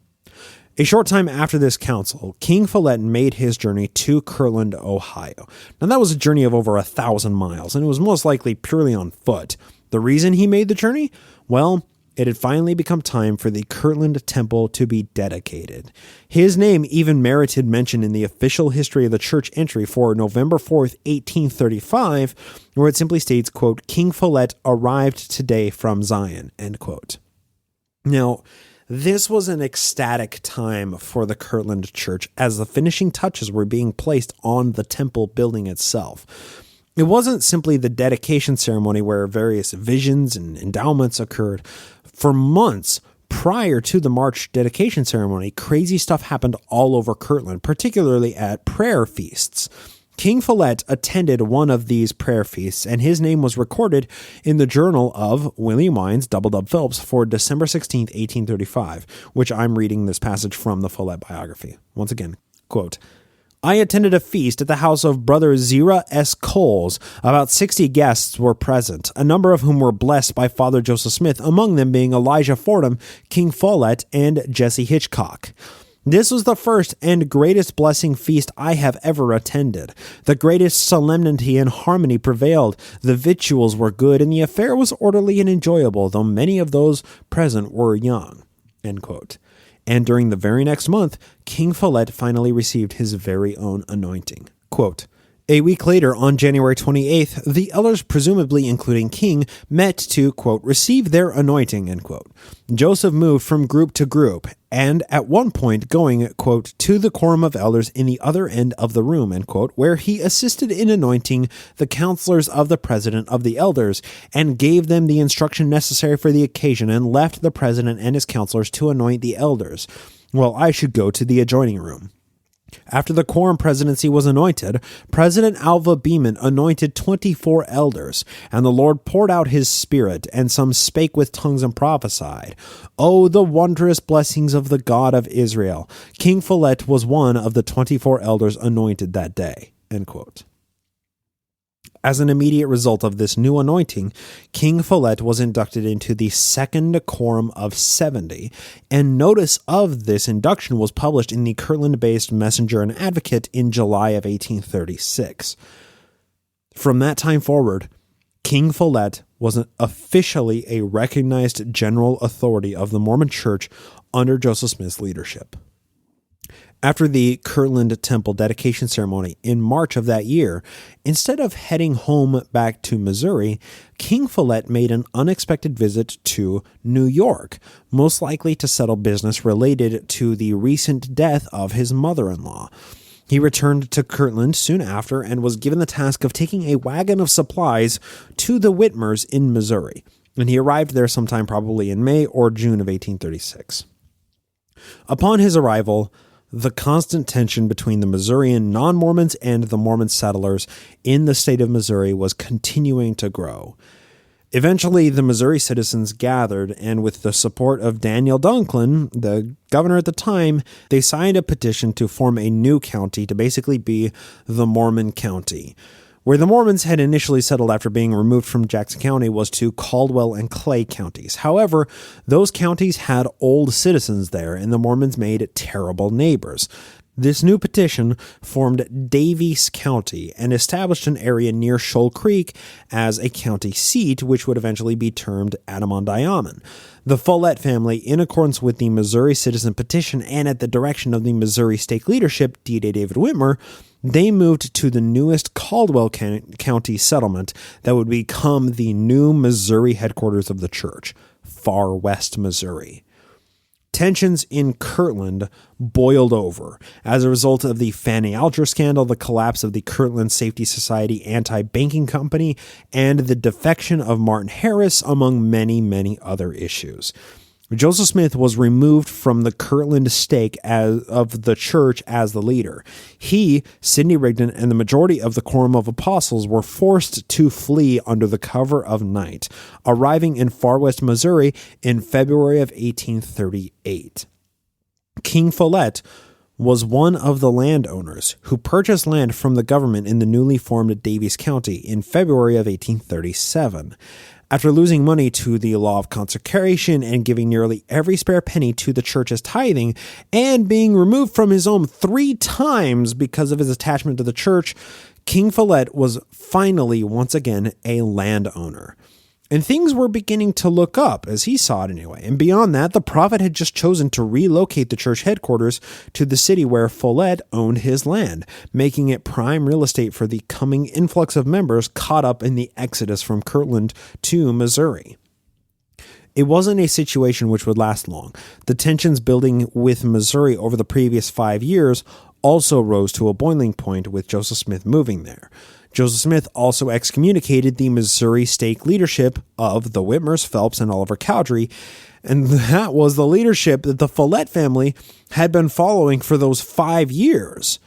[SPEAKER 6] A short time after this council, King Follett made his journey to Kirtland, Ohio. Now, that was a journey of over 1,000 miles, and it was most likely purely on foot. The reason he made the journey? Well, it had finally become time for the Kirtland Temple to be dedicated. His name even merited mention in the official history of the church entry for November 4th, 1835, where it simply states, quote, King Follett arrived today from Zion, end quote. Now, this was an ecstatic time for the Kirtland Church as the finishing touches were being placed on the temple building itself. It wasn't simply the dedication ceremony where various visions and endowments occurred. For months prior to the March dedication ceremony, crazy stuff happened all over Kirtland, particularly at prayer feasts. King Follett attended one of these prayer feasts, and his name was recorded in the journal of William Wines, Double Dub Phillips, for December 16th, 1835, which I'm reading this passage from the Follett biography. Once again, quote, I attended a feast at the house of Brother Zerah S. Coles. About 60 guests were present, a number of whom were blessed by Father Joseph Smith, among them being Elijah Fordham, King Follett, and Jesse Hitchcock. This was the first and greatest blessing feast I have ever attended. The greatest solemnity and harmony prevailed. The victuals were good, and the affair was orderly and enjoyable, though many of those present were young. End quote. And during the very next month, King Follett finally received his very own anointing. Quote, a week later, on January 28th, the elders, presumably including King, met to, quote, receive their anointing, end quote. Joseph moved from group to group, and at one point going, quote, to the quorum of elders in the other end of the room, end quote, where he assisted in anointing the counselors of the president of the elders, and gave them the instruction necessary for the occasion, and left the president and his counselors to anoint the elders, while I should go to the adjoining room. After the quorum presidency was anointed, President Alva Beeman anointed 24 elders, and the Lord poured out his Spirit, and some spake with tongues and prophesied. Oh, the wondrous blessings of the God of Israel! King Follett was one of the 24 elders anointed that day. End quote. As an immediate result of this new anointing, King Follett was inducted into the second quorum of 70, and notice of this induction was published in the Kirtland-based Messenger and Advocate in July of 1836. From that time forward, King Follett was officially a recognized general authority of the Mormon Church under Joseph Smith's leadership. After the Kirtland Temple dedication ceremony in March of that year, instead of heading home back to Missouri, King Follett made an unexpected visit to New York, most likely to settle business related to the recent death of his mother-in-law. He returned to Kirtland soon after and was given the task of taking a wagon of supplies to the Whitmers in Missouri, and he arrived there sometime probably in May or June of 1836. Upon his arrival, the constant tension between the Missourian non-Mormons and the Mormon settlers in the state of Missouri was continuing to grow. Eventually, the Missouri citizens gathered, and with the support of Daniel Dunklin, the governor at the time, they signed a petition to form a new county to basically be the Mormon County. Where the Mormons had initially settled after being removed from Jackson County was to Caldwell and Clay counties. However, those counties had old citizens there, and the Mormons made terrible neighbors. This new petition formed Daviess County and established an area near Shoal Creek as a county seat, which would eventually be termed Adamon-Diamond. The Follett family, in accordance with the Missouri Citizen Petition and at the direction of the Missouri Stake leadership, D.A. David Whitmer, they moved to the newest Caldwell County settlement that would become the new Missouri headquarters of the church, Far West Missouri. Tensions in Kirtland boiled over as a result of the Fanny Alger scandal, the collapse of the Kirtland Safety Society anti-banking company, and the defection of Martin Harris, among many, many other issues. Joseph Smith was removed from the Kirtland stake of the church as the leader. He, Sidney Rigdon, and the majority of the Quorum of Apostles were forced to flee under the cover of night, arriving in Far West Missouri in February of 1838. King Follett was one of the landowners who purchased land from the government in the newly formed Daviess County in February of 1837. After losing money to the law of consecration and giving nearly every spare penny to the church as tithing, and being removed from his home 3 times because of his attachment to the church, King Follett was finally once again a landowner. And things were beginning to look up, as he saw it anyway. And beyond that, the prophet had just chosen to relocate the church headquarters to the city where Follett owned his land, making it prime real estate for the coming influx of members caught up in the exodus from Kirtland to Missouri. It wasn't a situation which would last long. The tensions building with Missouri over the previous 5 years also rose to a boiling point with Joseph Smith moving there. Joseph Smith also excommunicated the Missouri stake leadership of the Whitmers, Phelps, and Oliver Cowdery, and that was the leadership that the Follett family had been following for those 5 years.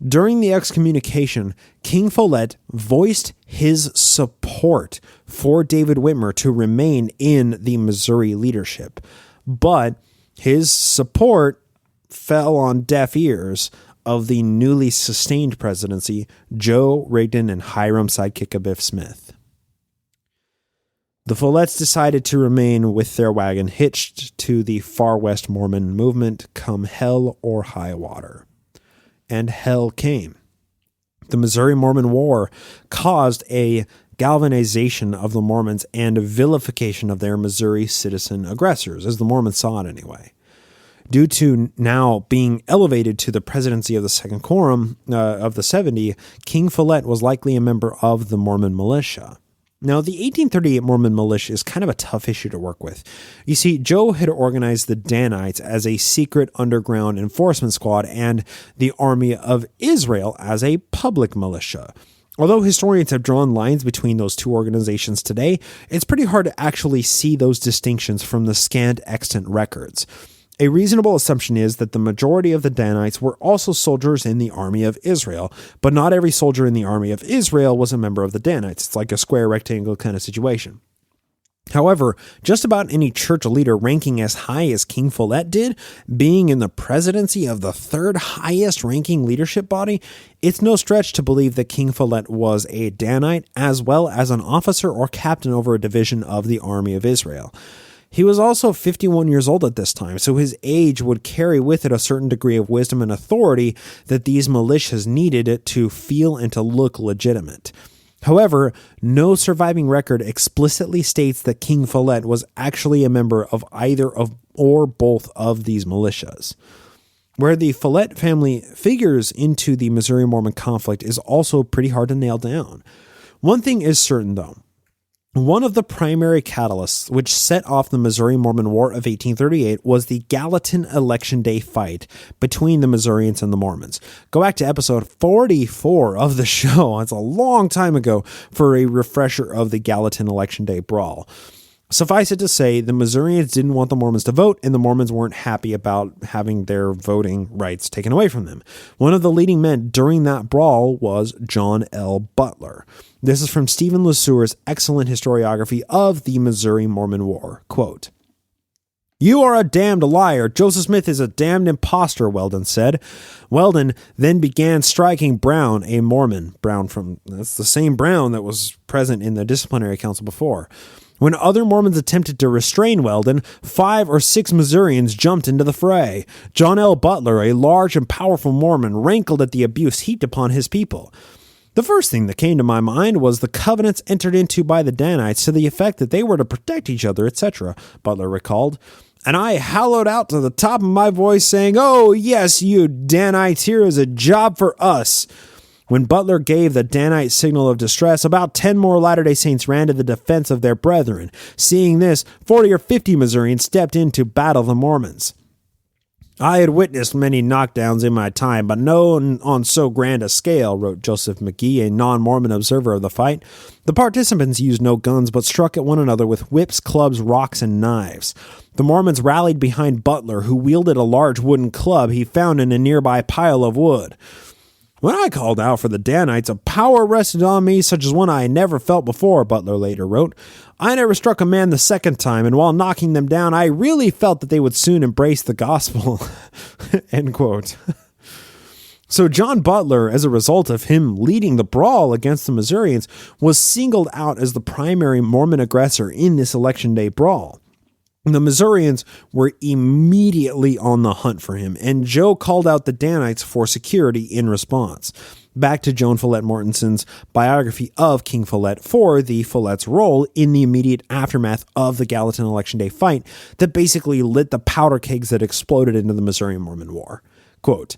[SPEAKER 6] During the excommunication, King Follett voiced his support for David Whitmer to remain in the Missouri leadership, but his support fell on deaf ears of the newly sustained presidency, Joe Rigdon and Hiram sidekick Abiff Smith. The Folletts decided to remain with their wagon hitched to the Far West Mormon movement come hell or high water. And hell came. The Missouri Mormon War caused a galvanization of the Mormons and a vilification of their Missouri citizen aggressors, as the Mormons saw it anyway. Due to now being elevated to the presidency of the Second Quorum of the 70, King Follett was likely a member of the Mormon militia. Now, the 1838 Mormon militia is kind of a tough issue to work with. You see, Joe had organized the Danites as a secret underground enforcement squad and the Army of Israel as a public militia. Although historians have drawn lines between those two organizations today, it's pretty hard to actually see those distinctions from the scant extant records. A reasonable assumption is that the majority of the Danites were also soldiers in the army of Israel, but not every soldier in the army of Israel was a member of the Danites. It's like a square rectangle kind of situation. However, just about any church leader ranking as high as King Follett did, being in the presidency of the third highest ranking leadership body, it's no stretch to believe that King Follett was a Danite as well as an officer or captain over a division of the army of Israel. He was also 51 years old at this time, so his age would carry with it a certain degree of wisdom and authority that these militias needed to feel and to look legitimate. However, no surviving record explicitly states that King Follett was actually a member of either of or both of these militias. Where the Follett family figures into the Missouri Mormon conflict is also pretty hard to nail down. One thing is certain, though. One of the primary catalysts which set off the Missouri Mormon War of 1838 was the Gallatin Election Day fight between the Missourians and the Mormons. Go back to episode 44 of the show. It's a long time ago for a refresher of the Gallatin Election Day brawl. Suffice it to say, the Missourians didn't want the Mormons to vote, and the Mormons weren't happy about having their voting rights taken away from them. One of the leading men during that brawl was John L. Butler. This is from Stephen Lesueur's excellent historiography of the Missouri Mormon War. Quote, "You are a damned liar. Joseph Smith is a damned impostor," Weldon said. Weldon then began striking Brown, a Mormon. That's the same Brown that was present in the disciplinary council before. When other Mormons attempted to restrain Weldon, 5 or 6 Missourians jumped into the fray. John L. Butler, a large and powerful Mormon, rankled at the abuse heaped upon his people. "The first thing that came to my mind was the covenants entered into by the Danites to the effect that they were to protect each other, etc., Butler recalled. "And I howled out to the top of my voice saying, 'Oh, yes, you Danites, here is a job for us.' When Butler gave the Danite signal of distress, about 10 more Latter-day Saints ran to the defense of their brethren. Seeing this, 40 or 50 Missourians stepped in to battle the Mormons. I had witnessed many knockdowns in my time, but none on so grand a scale," wrote Joseph McGee, a non-Mormon observer of the fight. "The participants used no guns, but struck at one another with whips, clubs, rocks, and knives. The Mormons rallied behind Butler, who wielded a large wooden club he found in a nearby pile of wood. When I called out for the Danites, a power rested on me such as one I had never felt before," Butler later wrote. "I never struck a man the second time, and while knocking them down, I really felt that they would soon embrace the gospel." End quote. So John Butler, as a result of him leading the brawl against the Missourians, was singled out as the primary Mormon aggressor in this Election Day brawl. The Missourians were immediately on the hunt for him, and Joe called out the Danites for security in response. Back to Joan Follett Mortenson's biography of King Follett for the Folletts' role in the immediate aftermath of the Gallatin Election Day fight that basically lit the powder kegs that exploded into the Missouri Mormon War. Quote,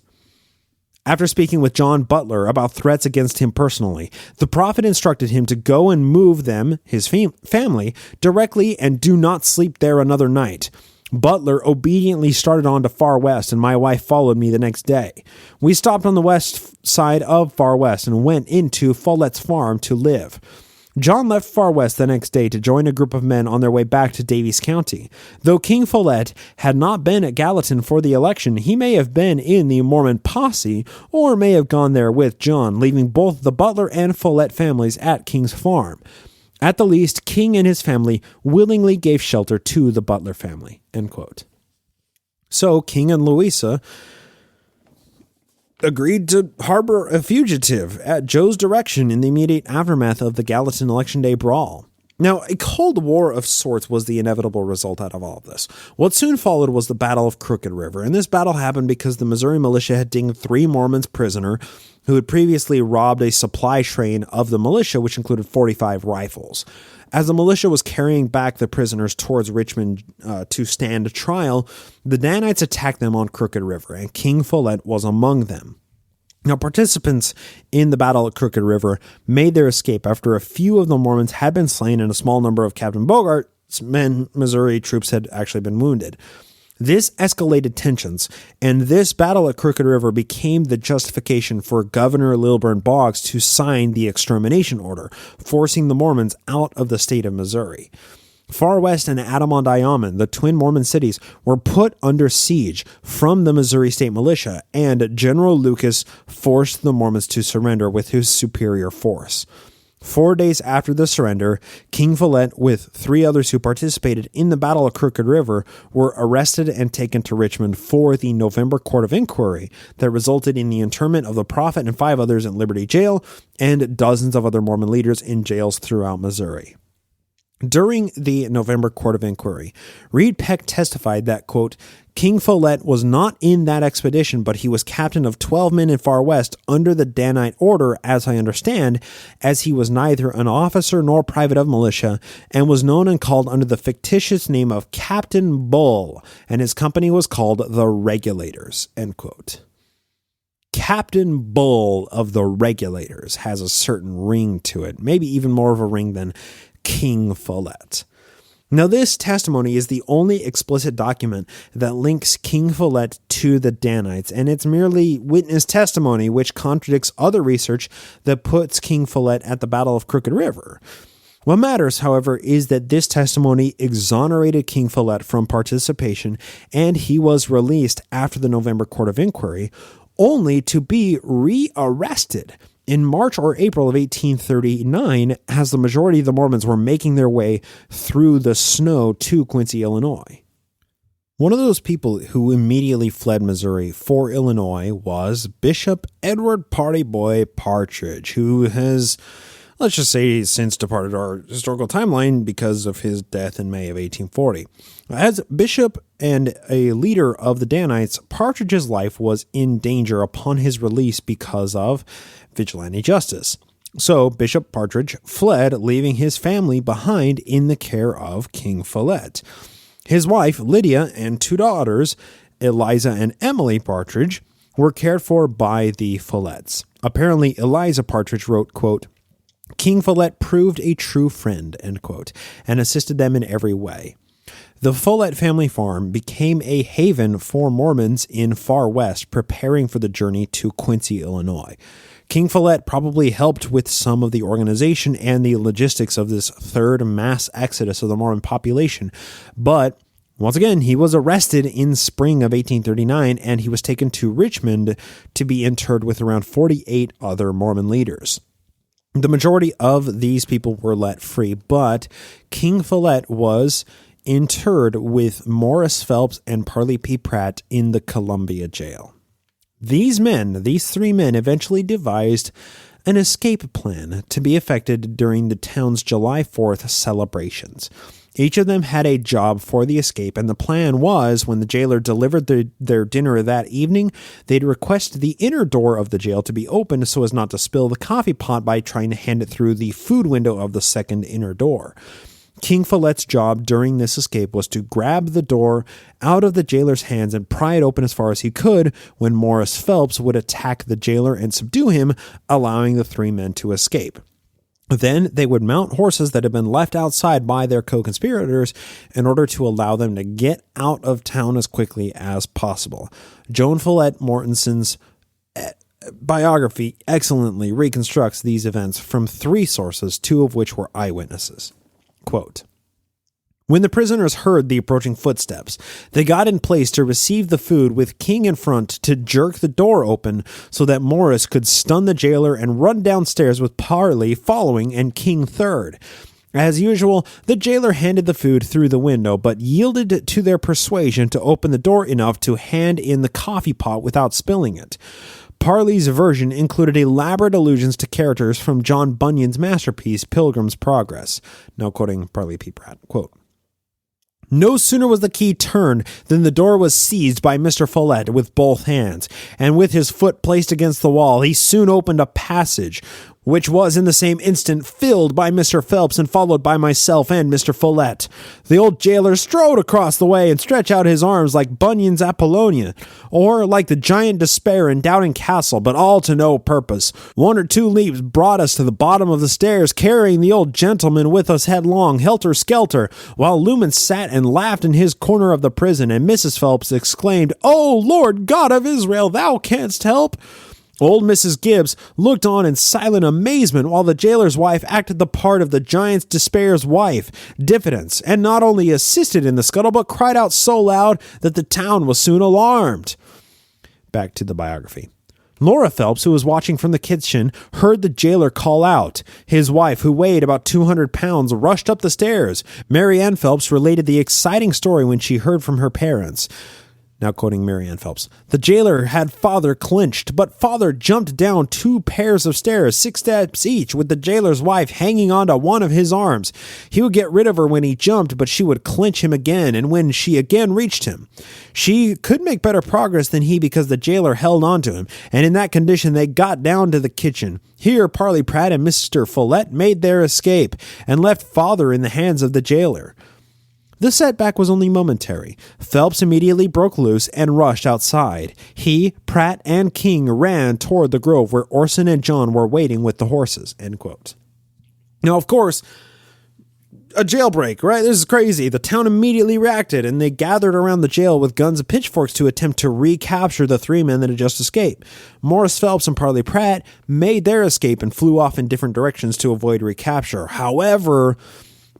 [SPEAKER 6] "After speaking with John Butler about threats against him personally, the prophet instructed him to go and move them, his family, directly and do not sleep there another night. Butler obediently started on to Far West, and my wife followed me the next day. We stopped on the west side of Far West and went into Follett's farm to live. John left Far West the next day to join a group of men on their way back to Daviess County. Though King Follett had not been at Gallatin for the election, he may have been in the Mormon posse or may have gone there with John, leaving both the Butler and Follett families at King's farm. At the least, King and his family willingly gave shelter to the Butler family." End quote. So King and Louisa agreed to harbor a fugitive at Joe's direction in the immediate aftermath of the Gallatin Election Day brawl. Now, a Cold War of sorts was the inevitable result out of all of this. What soon followed was the Battle of Crooked River, and this battle happened because the Missouri militia had taken 3 Mormons prisoner who had previously robbed a supply train of the militia, which included 45 rifles. As the militia was carrying back the prisoners towards Richmond to stand trial, the Danites attacked them on Crooked River, and King Follett was among them. Now, participants in the battle at Crooked River made their escape after a few of the Mormons had been slain and a small number of Captain Bogart's Missouri troops had actually been wounded. This escalated tensions, and this battle at Crooked River became the justification for Governor Lilburn Boggs to sign the extermination order, forcing the Mormons out of the state of Missouri. Far West and Adamont-Diomen, the twin Mormon cities, were put under siege from the Missouri State Militia, and General Lucas forced the Mormons to surrender with his superior force. 4 days after the surrender, King Follett, with 3 others who participated in the Battle of Crooked River, were arrested and taken to Richmond for the November Court of Inquiry that resulted in the internment of the prophet and 5 others in Liberty Jail and dozens of other Mormon leaders in jails throughout Missouri. During the November Court of Inquiry, Reed Peck testified that, quote, King Follett was not in that expedition, but he was captain of 12 men in Far West under the Danite order, as I understand, as he was neither an officer nor private of militia, and was known and called under the fictitious name of Captain Bull, and his company was called the Regulators, end quote. Captain Bull of the Regulators has a certain ring to it, maybe even more of a ring than King Follett. Now, this testimony is the only explicit document that links King Follett to the Danites, and it's merely witness testimony which contradicts other research that puts King Follett at the Battle of Crooked River. What matters, however, is that this testimony exonerated King Follett from participation, and he was released after the November Court of Inquiry, only to be rearrested in March or April of 1839, as the majority of the Mormons were making their way through the snow to Quincy, Illinois. One of those people who immediately fled Missouri for Illinois was Bishop Edward Party Boy Partridge, who has, let's just say, since departed our historical timeline because of his death in May of 1840. As bishop and a leader of the Danites, Partridge's life was in danger upon his release because of vigilante justice. So Bishop Partridge fled, leaving his family behind in the care of King Follett. His wife, Lydia, and two daughters, Eliza and Emily Partridge, were cared for by the Folletts. Apparently, Eliza Partridge wrote, quote, King Follett proved a true friend, end quote, and assisted them in every way. The Follett family farm became a haven for Mormons in Far West preparing for the journey to Quincy, Illinois. King Follett probably helped with some of the organization and the logistics of this third mass exodus of the Mormon population, but once again, he was arrested in spring of 1839, and he was taken to Richmond to be interred with around 48 other Mormon leaders. The majority of these people were let free, but King Follett was interred with Morris Phelps and Parley P. Pratt in the Columbia jail. These three men, eventually devised an escape plan to be effected during the town's July 4th celebrations. Each of them had a job for the escape, and the plan was, when the jailer delivered their dinner that evening, they'd request the inner door of the jail to be opened so as not to spill the coffee pot by trying to hand it through the food window of the second inner door. King Follett's job during this escape was to grab the door out of the jailer's hands and pry it open as far as he could when Morris Phelps would attack the jailer and subdue him, allowing the three men to escape. Then they would mount horses that had been left outside by their co-conspirators in order to allow them to get out of town as quickly as possible. Joan Follett Mortenson's biography excellently reconstructs these events from three sources, two of which were eyewitnesses. Quote, when the prisoners heard the approaching footsteps, they got in place to receive the food with King in front to jerk the door open so that Morris could stun the jailer and run downstairs with Parley following and King third. As usual, the jailer handed the food through the window, but yielded to their persuasion to open the door enough to hand in the coffee pot without spilling it. Parley's version included elaborate allusions to characters from John Bunyan's masterpiece, Pilgrim's Progress. Now quoting Parley P. Pratt, quote, no sooner was the key turned than the door was seized by Mr. Follett with both hands, and with his foot placed against the wall, he soon opened a passage, which was in the same instant filled by Mr. Phelps and followed by myself and Mr. Follett. The old jailer strode across the way and stretched out his arms like Bunyan's Apollonia, or like the giant Despair in Doubting Castle, but all to no purpose. 1 or 2 leaps brought us to the bottom of the stairs, carrying the old gentleman with us headlong, helter-skelter, while Lumen sat and laughed in his corner of the prison, and Mrs. Phelps exclaimed, "O Lord God of Israel, thou canst help!" Old Mrs. Gibbs looked on in silent amazement while the jailer's wife acted the part of the giant's Despair's wife, Diffidence, and not only assisted in the scuttle, but cried out so loud that the town was soon alarmed. Back to the biography. Laura Phelps, who was watching from the kitchen, heard the jailer call out. His wife, who weighed about 200 pounds, rushed up the stairs. Mary Ann Phelps related the exciting story when she heard from her parents. Now quoting Marianne Phelps, "The jailer had father clinched, but father jumped down 2 pairs of stairs, 6 steps each, with the jailer's wife hanging onto one of his arms. He would get rid of her when he jumped, but she would clinch him again, and when she again reached him. She could make better progress than he because the jailer held on to him, and in that condition they got down to the kitchen. Here Parley Pratt and Mr. Follett made their escape, and left father in the hands of the jailer. The setback was only momentary. Phelps immediately broke loose and rushed outside. He, Pratt, and King ran toward the grove where Orson and John were waiting with the horses." End quote. Now, of course, a jailbreak, right? This is crazy. The town immediately reacted, and they gathered around the jail with guns and pitchforks to attempt to recapture the 3 men that had just escaped. Morris Phelps and Parley Pratt made their escape and flew off in different directions to avoid recapture. However,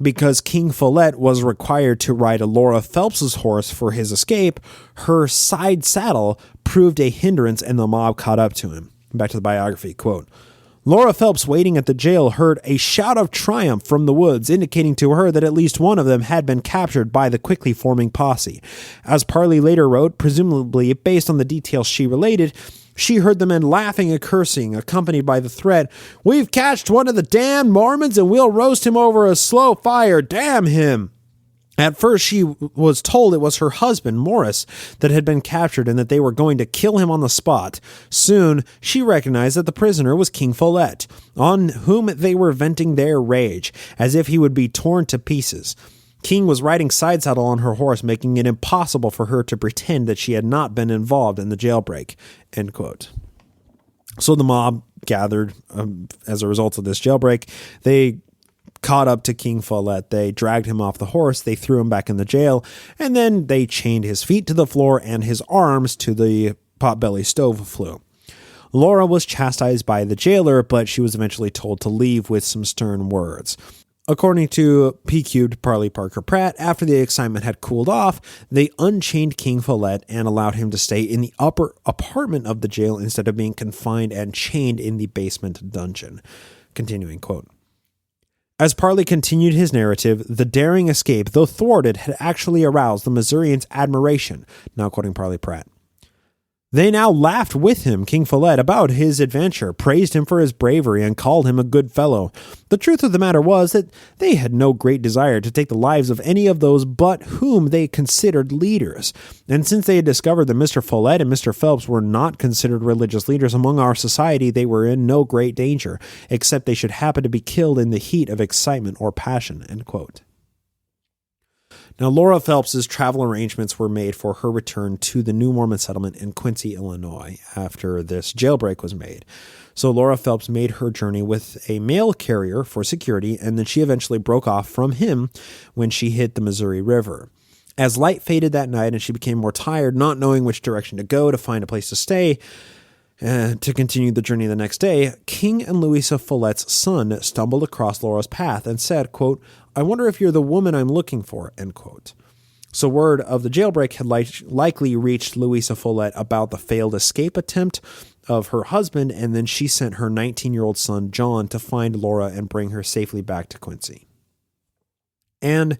[SPEAKER 6] because King Follett was required to ride Laura Phelps's horse for his escape, her side saddle proved a hindrance and the mob caught up to him. Back to the biography, quote, "Laura Phelps, waiting at the jail, heard a shout of triumph from the woods, indicating to her that at least one of them had been captured by the quickly forming posse. As Parley later wrote, presumably based on the details she related, she heard the men laughing and cursing, accompanied by the threat, 'We've catched one of the damned Mormons and we'll roast him over a slow fire, damn him!' At first, she was told it was her husband, Morris, that had been captured and that they were going to kill him on the spot. Soon, she recognized that the prisoner was King Follett, on whom they were venting their rage, as if he would be torn to pieces. King was riding side saddle on her horse, making it impossible for her to pretend that she had not been involved in the jailbreak." End quote. So the mob gathered as a result of this jailbreak. They caught up to King Follett. They dragged him off the horse. They threw him back in the jail. And then they chained his feet to the floor and his arms to the potbelly stove flue. Laura was chastised by the jailer, but she was eventually told to leave with some stern words. According to PQ'd Parley Parker Pratt, after the excitement had cooled off, they unchained King Follett and allowed him to stay in the upper apartment of the jail instead of being confined and chained in the basement dungeon. Continuing, quote, "As Parley continued his narrative, the daring escape, though thwarted, had actually aroused the Missourians' admiration." Now quoting Parley Pratt. "They now laughed with him, King Follett, about his adventure, praised him for his bravery, and called him a good fellow. The truth of the matter was that they had no great desire to take the lives of any of those but whom they considered leaders. And since they had discovered that Mr. Follett and Mr. Phelps were not considered religious leaders among our society, they were in no great danger, except they should happen to be killed in the heat of excitement or passion." End quote. Now, Laura Phelps's travel arrangements were made for her return to the new Mormon settlement in Quincy, Illinois, after this jailbreak was made. So Laura Phelps made her journey with a mail carrier for security, and then she eventually broke off from him when she hit the Missouri River. As light faded that night and she became more tired, not knowing which direction to go to find a place to stay, to continue the journey the next day, King and Louisa Follett's son stumbled across Laura's path and said, quote, "I wonder if you're the woman I'm looking for," end quote. So word of the jailbreak had likely reached Louisa Follett about the failed escape attempt of her husband, and then she sent her 19-year-old son, John, to find Laura and bring her safely back to Quincy. And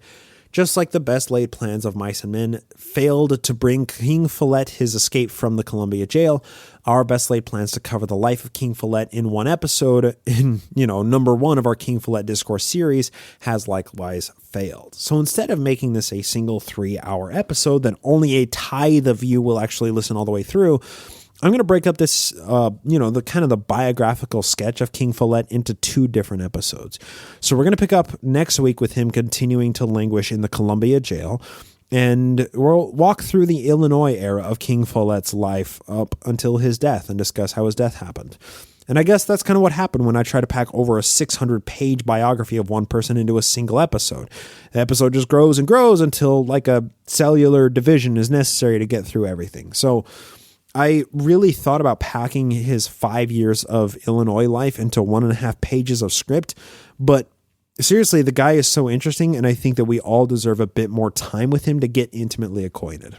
[SPEAKER 6] just like the best laid plans of mice and men failed to bring King Follett his escape from the Columbia jail, our best laid plans to cover the life of King Follett in one episode in, number 1 of our King Follett Discourse series has likewise failed. So instead of making this a single 3-hour episode that only a tithe of you will actually listen all the way through, I'm going to break up this, the biographical sketch of King Follett into 2 different episodes. So we're going to pick up next week with him continuing to languish in the Columbia jail, and we'll walk through the Illinois era of King Follett's life up until his death and discuss how his death happened. And I guess that's kind of what happened when I try to pack over a 600-page biography of one person into a single episode. The episode just grows and grows until like a cellular division is necessary to get through everything. So I really thought about packing his 5 years of Illinois life into 1.5 pages of script, but seriously, the guy is so interesting, and I think that we all deserve a bit more time with him to get intimately acquainted.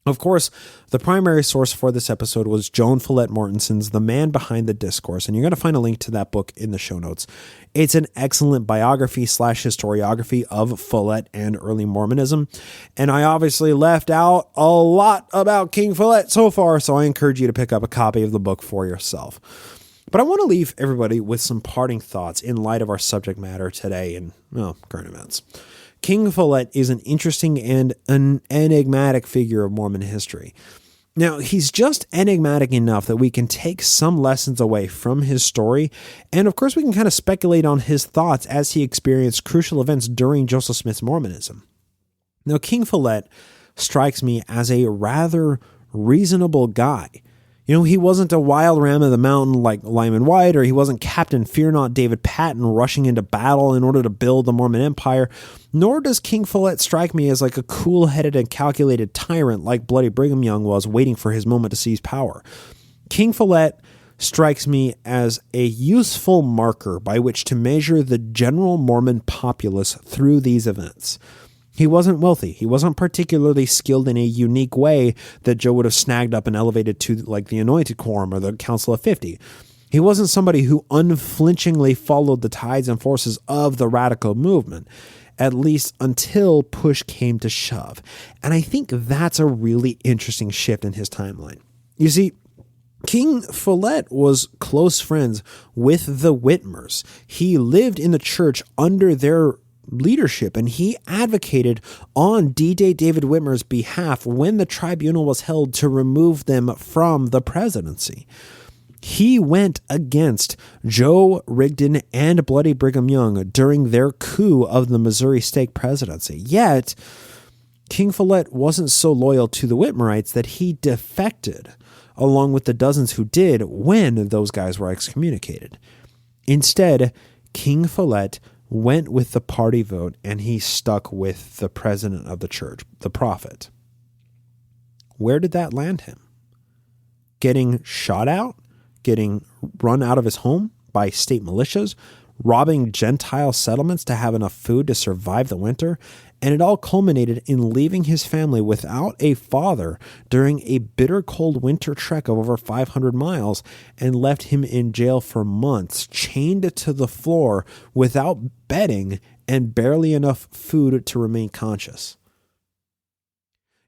[SPEAKER 6] Of course, the primary source for this episode was Joan Follett Mortenson's The Man Behind the Discourse, and you're going to find a link to that book in the show notes. It's an excellent biography / historiography of Follett and early Mormonism, and I obviously left out a lot about King Follett so far, so I encourage you to pick up a copy of the book for yourself. But I want to leave everybody with some parting thoughts in light of our subject matter today and, current events. King Follett is an interesting and an enigmatic figure of Mormon history. Now, he's just enigmatic enough that we can take some lessons away from his story, and of course we can kind of speculate on his thoughts as he experienced crucial events during Joseph Smith's Mormonism. Now, King Follett strikes me as a rather reasonable guy. He wasn't a wild ram of the mountain like Lyman White, or he wasn't Captain Fear Not David Patton rushing into battle in order to build the Mormon Empire, nor does King Follett strike me as like a cool-headed and calculated tyrant like Bloody Brigham Young was waiting for his moment to seize power. King Follett strikes me as a useful marker by which to measure the general Mormon populace through these events. He wasn't wealthy. He wasn't particularly skilled in a unique way that Joe would have snagged up and elevated to like the Anointed Quorum or the Council of 50. He wasn't somebody who unflinchingly followed the tides and forces of the radical movement, at least until push came to shove. And I think that's a really interesting shift in his timeline. You see, King Follett was close friends with the Whitmers. He lived in the church under their leadership, and he advocated on D-Day David Whitmer's behalf when the tribunal was held to remove them from the presidency. He went against Joe Rigdon and Bloody Brigham Young during their coup of the Missouri State presidency. Yet, King Follett wasn't so loyal to the Whitmerites that he defected, along with the dozens who did when those guys were excommunicated. Instead, King Follett went with the party vote, and he stuck with the president of the church, the prophet. Where did that land him? Getting shot out? Getting run out of his home by state militias? Robbing Gentile settlements to have enough food to survive the winter? And it all culminated in leaving his family without a father during a bitter cold winter trek of over 500 miles, and left him in jail for months, chained to the floor without bedding and barely enough food to remain conscious.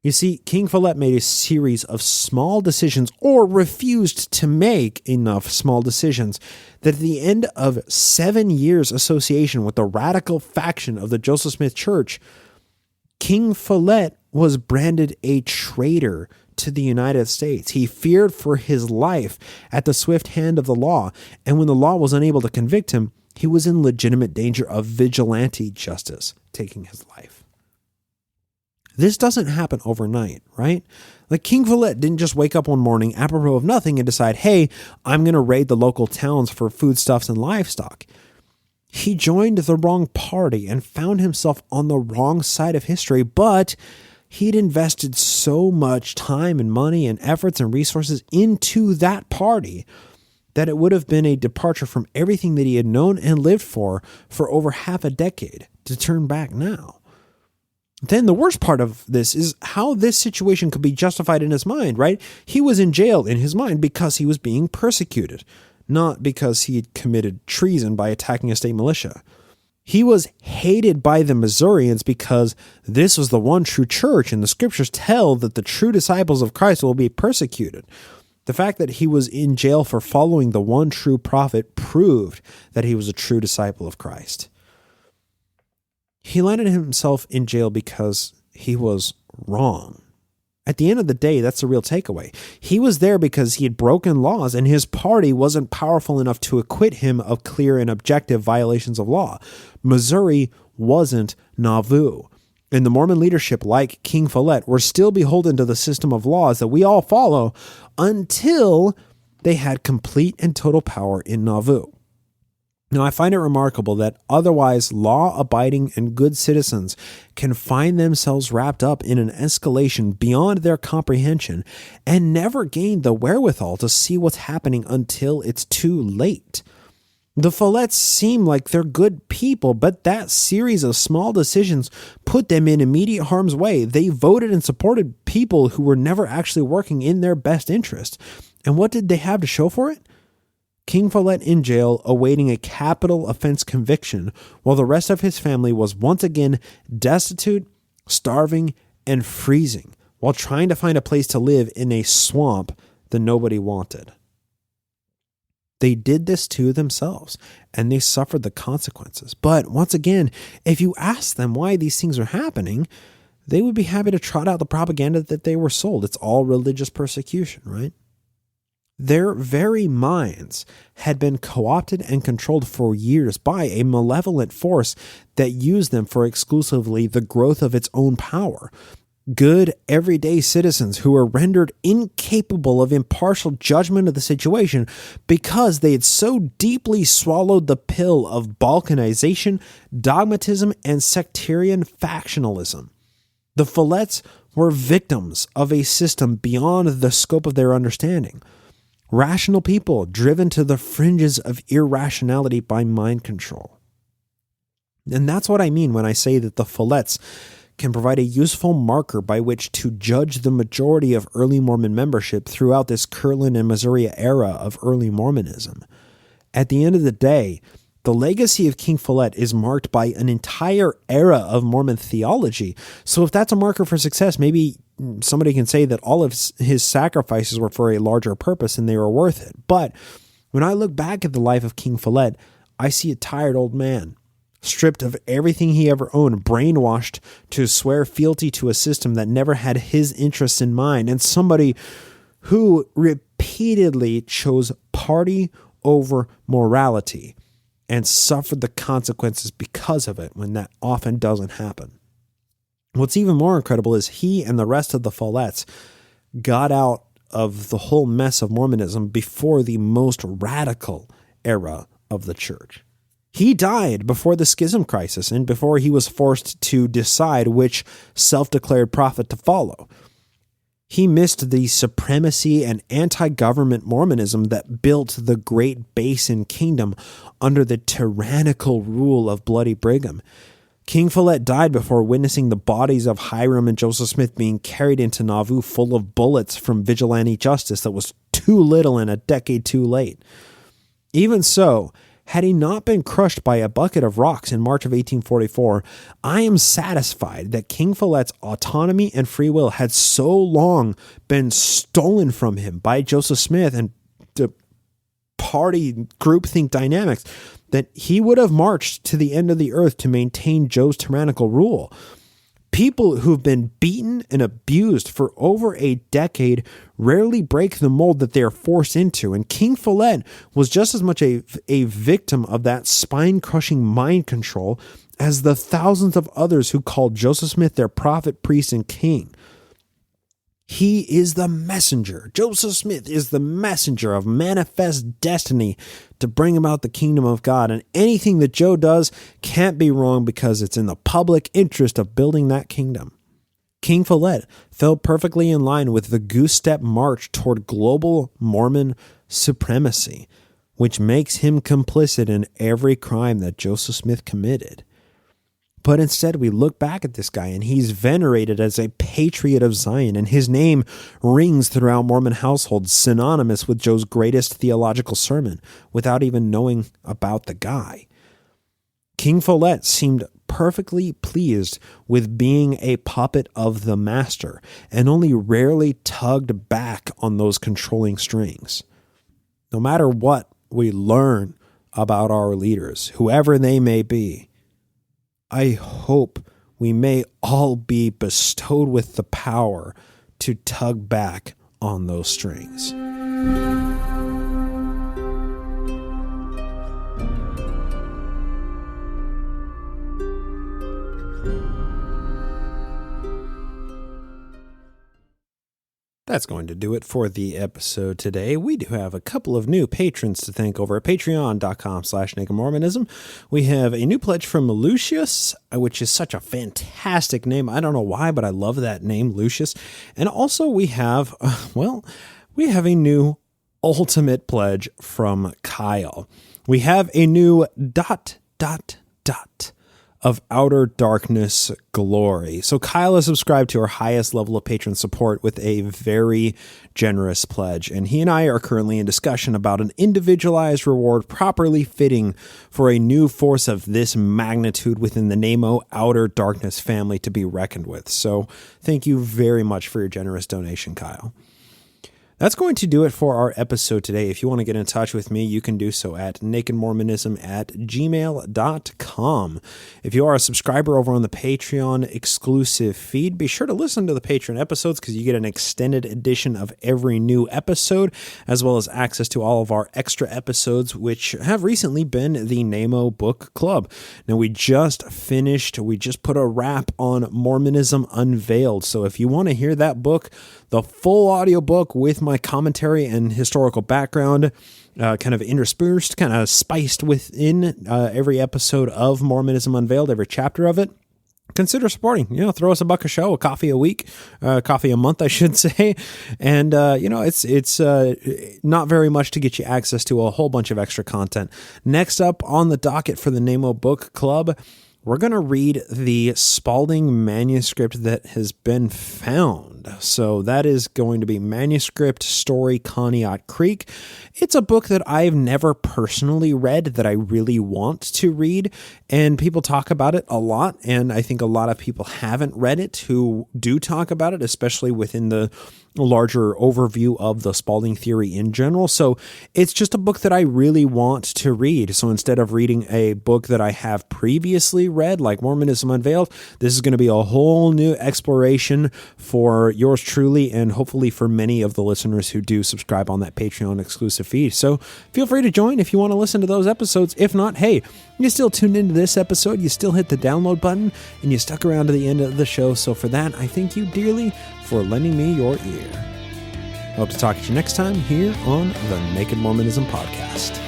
[SPEAKER 6] You see, King Follett made a series of small decisions, or refused to make enough small decisions, that at the end of 7 years association with the radical faction of the Joseph Smith Church, King Follett was branded a traitor to the United States. He feared for his life at the swift hand of the law, and when the law was unable to convict him, he was in legitimate danger of vigilante justice taking his life. This doesn't happen overnight, right? Like, King Follett didn't just wake up one morning apropos of nothing and decide, hey, I'm going to raid the local towns for foodstuffs and livestock. He joined the wrong party and found himself on the wrong side of history, but he'd invested so much time and money and efforts and resources into that party that it would have been a departure from everything that he had known and lived for over half a decade to turn back now. Then the worst part of this is how this situation could be justified in his mind, right? He was in jail in his mind because he was being persecuted, not because he had committed treason by attacking a state militia. He was hated by the Missourians because this was the one true church, and the scriptures tell that the true disciples of Christ will be persecuted. The fact that he was in jail for following the one true prophet proved that he was a true disciple of Christ. He landed himself in jail because he was wrong. At the end of the day, that's the real takeaway. He was there because he had broken laws, and his party wasn't powerful enough to acquit him of clear and objective violations of law. Missouri wasn't Nauvoo. And the Mormon leadership, like King Follett, were still beholden to the system of laws that we all follow until they had complete and total power in Nauvoo. Now, I find it remarkable that otherwise law-abiding and good citizens can find themselves wrapped up in an escalation beyond their comprehension and never gain the wherewithal to see what's happening until it's too late. The Folletts seem like they're good people, but that series of small decisions put them in immediate harm's way. They voted and supported people who were never actually working in their best interest. And what did they have to show for it? King Follett in jail awaiting a capital offense conviction, while the rest of his family was once again destitute, starving, and freezing, while trying to find a place to live in a swamp that nobody wanted. They did this to themselves, and they suffered the consequences. But once again, if you ask them why these things are happening, they would be happy to trot out the propaganda that they were sold. It's all religious persecution, right? Their very minds had been co-opted and controlled for years by a malevolent force that used them for exclusively the growth of its own power. Good, everyday citizens who were rendered incapable of impartial judgment of the situation because they had so deeply swallowed the pill of balkanization, dogmatism, and sectarian factionalism. The Folletts were victims of a system beyond the scope of their understanding. Rational people driven to the fringes of irrationality by mind control. And that's what I mean when I say that the Folletts can provide a useful marker by which to judge the majority of early Mormon membership throughout this Kirtland and Missouri era of early Mormonism. At the end of the day, the legacy of King Follett is marked by an entire era of Mormon theology. So if that's a marker for success, maybe somebody can say that all of his sacrifices were for a larger purpose and they were worth it. But when I look back at the life of King Follett, I see a tired old man, stripped of everything he ever owned, brainwashed to swear fealty to a system that never had his interests in mind, and somebody who repeatedly chose party over morality and suffered the consequences because of it when that often doesn't happen. What's even more incredible is he and the rest of the Folletts got out of the whole mess of Mormonism before the most radical era of the church. He died before the schism crisis and before he was forced to decide which self-declared prophet to follow. He missed the supremacy and anti-government Mormonism that built the Great Basin Kingdom under the tyrannical rule of Bloody Brigham. King Follett died before witnessing the bodies of Hiram and Joseph Smith being carried into Nauvoo full of bullets from vigilante justice that was too little and a decade too late. Even so, had he not been crushed by a bucket of rocks in March of 1844, I am satisfied that King Follett's autonomy and free will had so long been stolen from him by Joseph Smith and the party groupthink dynamics that he would have marched to the end of the earth to maintain Joe's tyrannical rule. People who've been beaten and abused for over a decade rarely break the mold that they are forced into, and King Follett was just as much a victim of that spine-crushing mind control as the thousands of others who called Joseph Smith their prophet, priest, and king. He is the messenger. Joseph Smith is the messenger of manifest destiny to bring about the kingdom of God. And anything that Joe does can't be wrong because it's in the public interest of building that kingdom. King Follett fell perfectly in line with the goose step march toward global Mormon supremacy, which makes him complicit in every crime that Joseph Smith committed. But instead, we look back at this guy, and he's venerated as a patriot of Zion, and his name rings throughout Mormon households, synonymous with Joe's greatest theological sermon, without even knowing about the guy. King Follett seemed perfectly pleased with being a puppet of the master, and only rarely tugged back on those controlling strings. No matter what we learn about our leaders, whoever they may be, I hope we may all be bestowed with the power to tug back on those strings. That's going to do it for the episode today. We do have a couple of new patrons to thank over at patreon.com/nakedmormonism. We have a new pledge from Lucius, which is such a fantastic name. I don't know why, but I love that name, Lucius. And also we have, a new ultimate pledge from Kyle. we have a new ... of Outer Darkness glory. So Kyle has subscribed to our highest level of patron support with a very generous pledge, and he and I are currently in discussion about an individualized reward properly fitting for a new force of this magnitude within the NAMO Outer Darkness family to be reckoned with. So thank you very much for your generous donation, Kyle. That's going to do it for our episode today. If you want to get in touch with me, you can do so at nakedmormonism@gmail.com. If you are a subscriber over on the Patreon exclusive feed, be sure to listen to the Patreon episodes because you get an extended edition of every new episode, as well as access to all of our extra episodes, which have recently been the NAMO Book Club. Now, we just put a wrap on Mormonism Unveiled. So if you want to hear that book, the full audiobook with my commentary and historical background, kind of interspersed, kind of spiced within every episode of Mormonism Unveiled, every chapter of it, consider supporting. Throw us $1 a show, a coffee a week, coffee a month, I should say. And, it's not very much to get you access to a whole bunch of extra content. Next up on the docket for the NAMO Book Club, we're going to read the Spalding manuscript that has been found. So that is going to be Manuscript Story Conneaut Creek. It's a book that I've never personally read that I really want to read, and people talk about it a lot, and I think a lot of people haven't read it who do talk about it, especially within the larger overview of the Spalding theory in general. So it's just a book that I really want to read. So instead of reading a book that I have previously read, like Mormonism Unveiled, this is going to be a whole new exploration for yours truly, and hopefully for many of the listeners who do subscribe on that Patreon exclusive feed. So feel free to join if you want to listen to those episodes. If not, hey, you still tuned into this episode, you still hit the download button, and you stuck around to the end of the show. So for that, I thank you dearly for lending me your ear. I hope to talk to you next time here on the Naked Mormonism Podcast.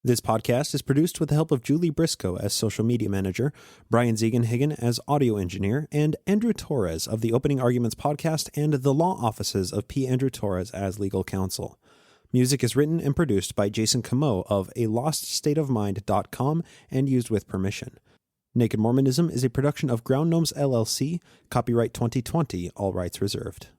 [SPEAKER 6] This podcast is produced with the help of Julie Briscoe as social media manager, Brian Ziegenhagen as audio engineer, and Andrew Torres of the Opening Arguments podcast and the law offices of P. Andrew Torres as legal counsel. Music is written and produced by Jason Camo of aloststateofmind.com and used with permission. Naked Mormonism is a production of Ground Gnomes LLC, copyright 2020, all rights reserved.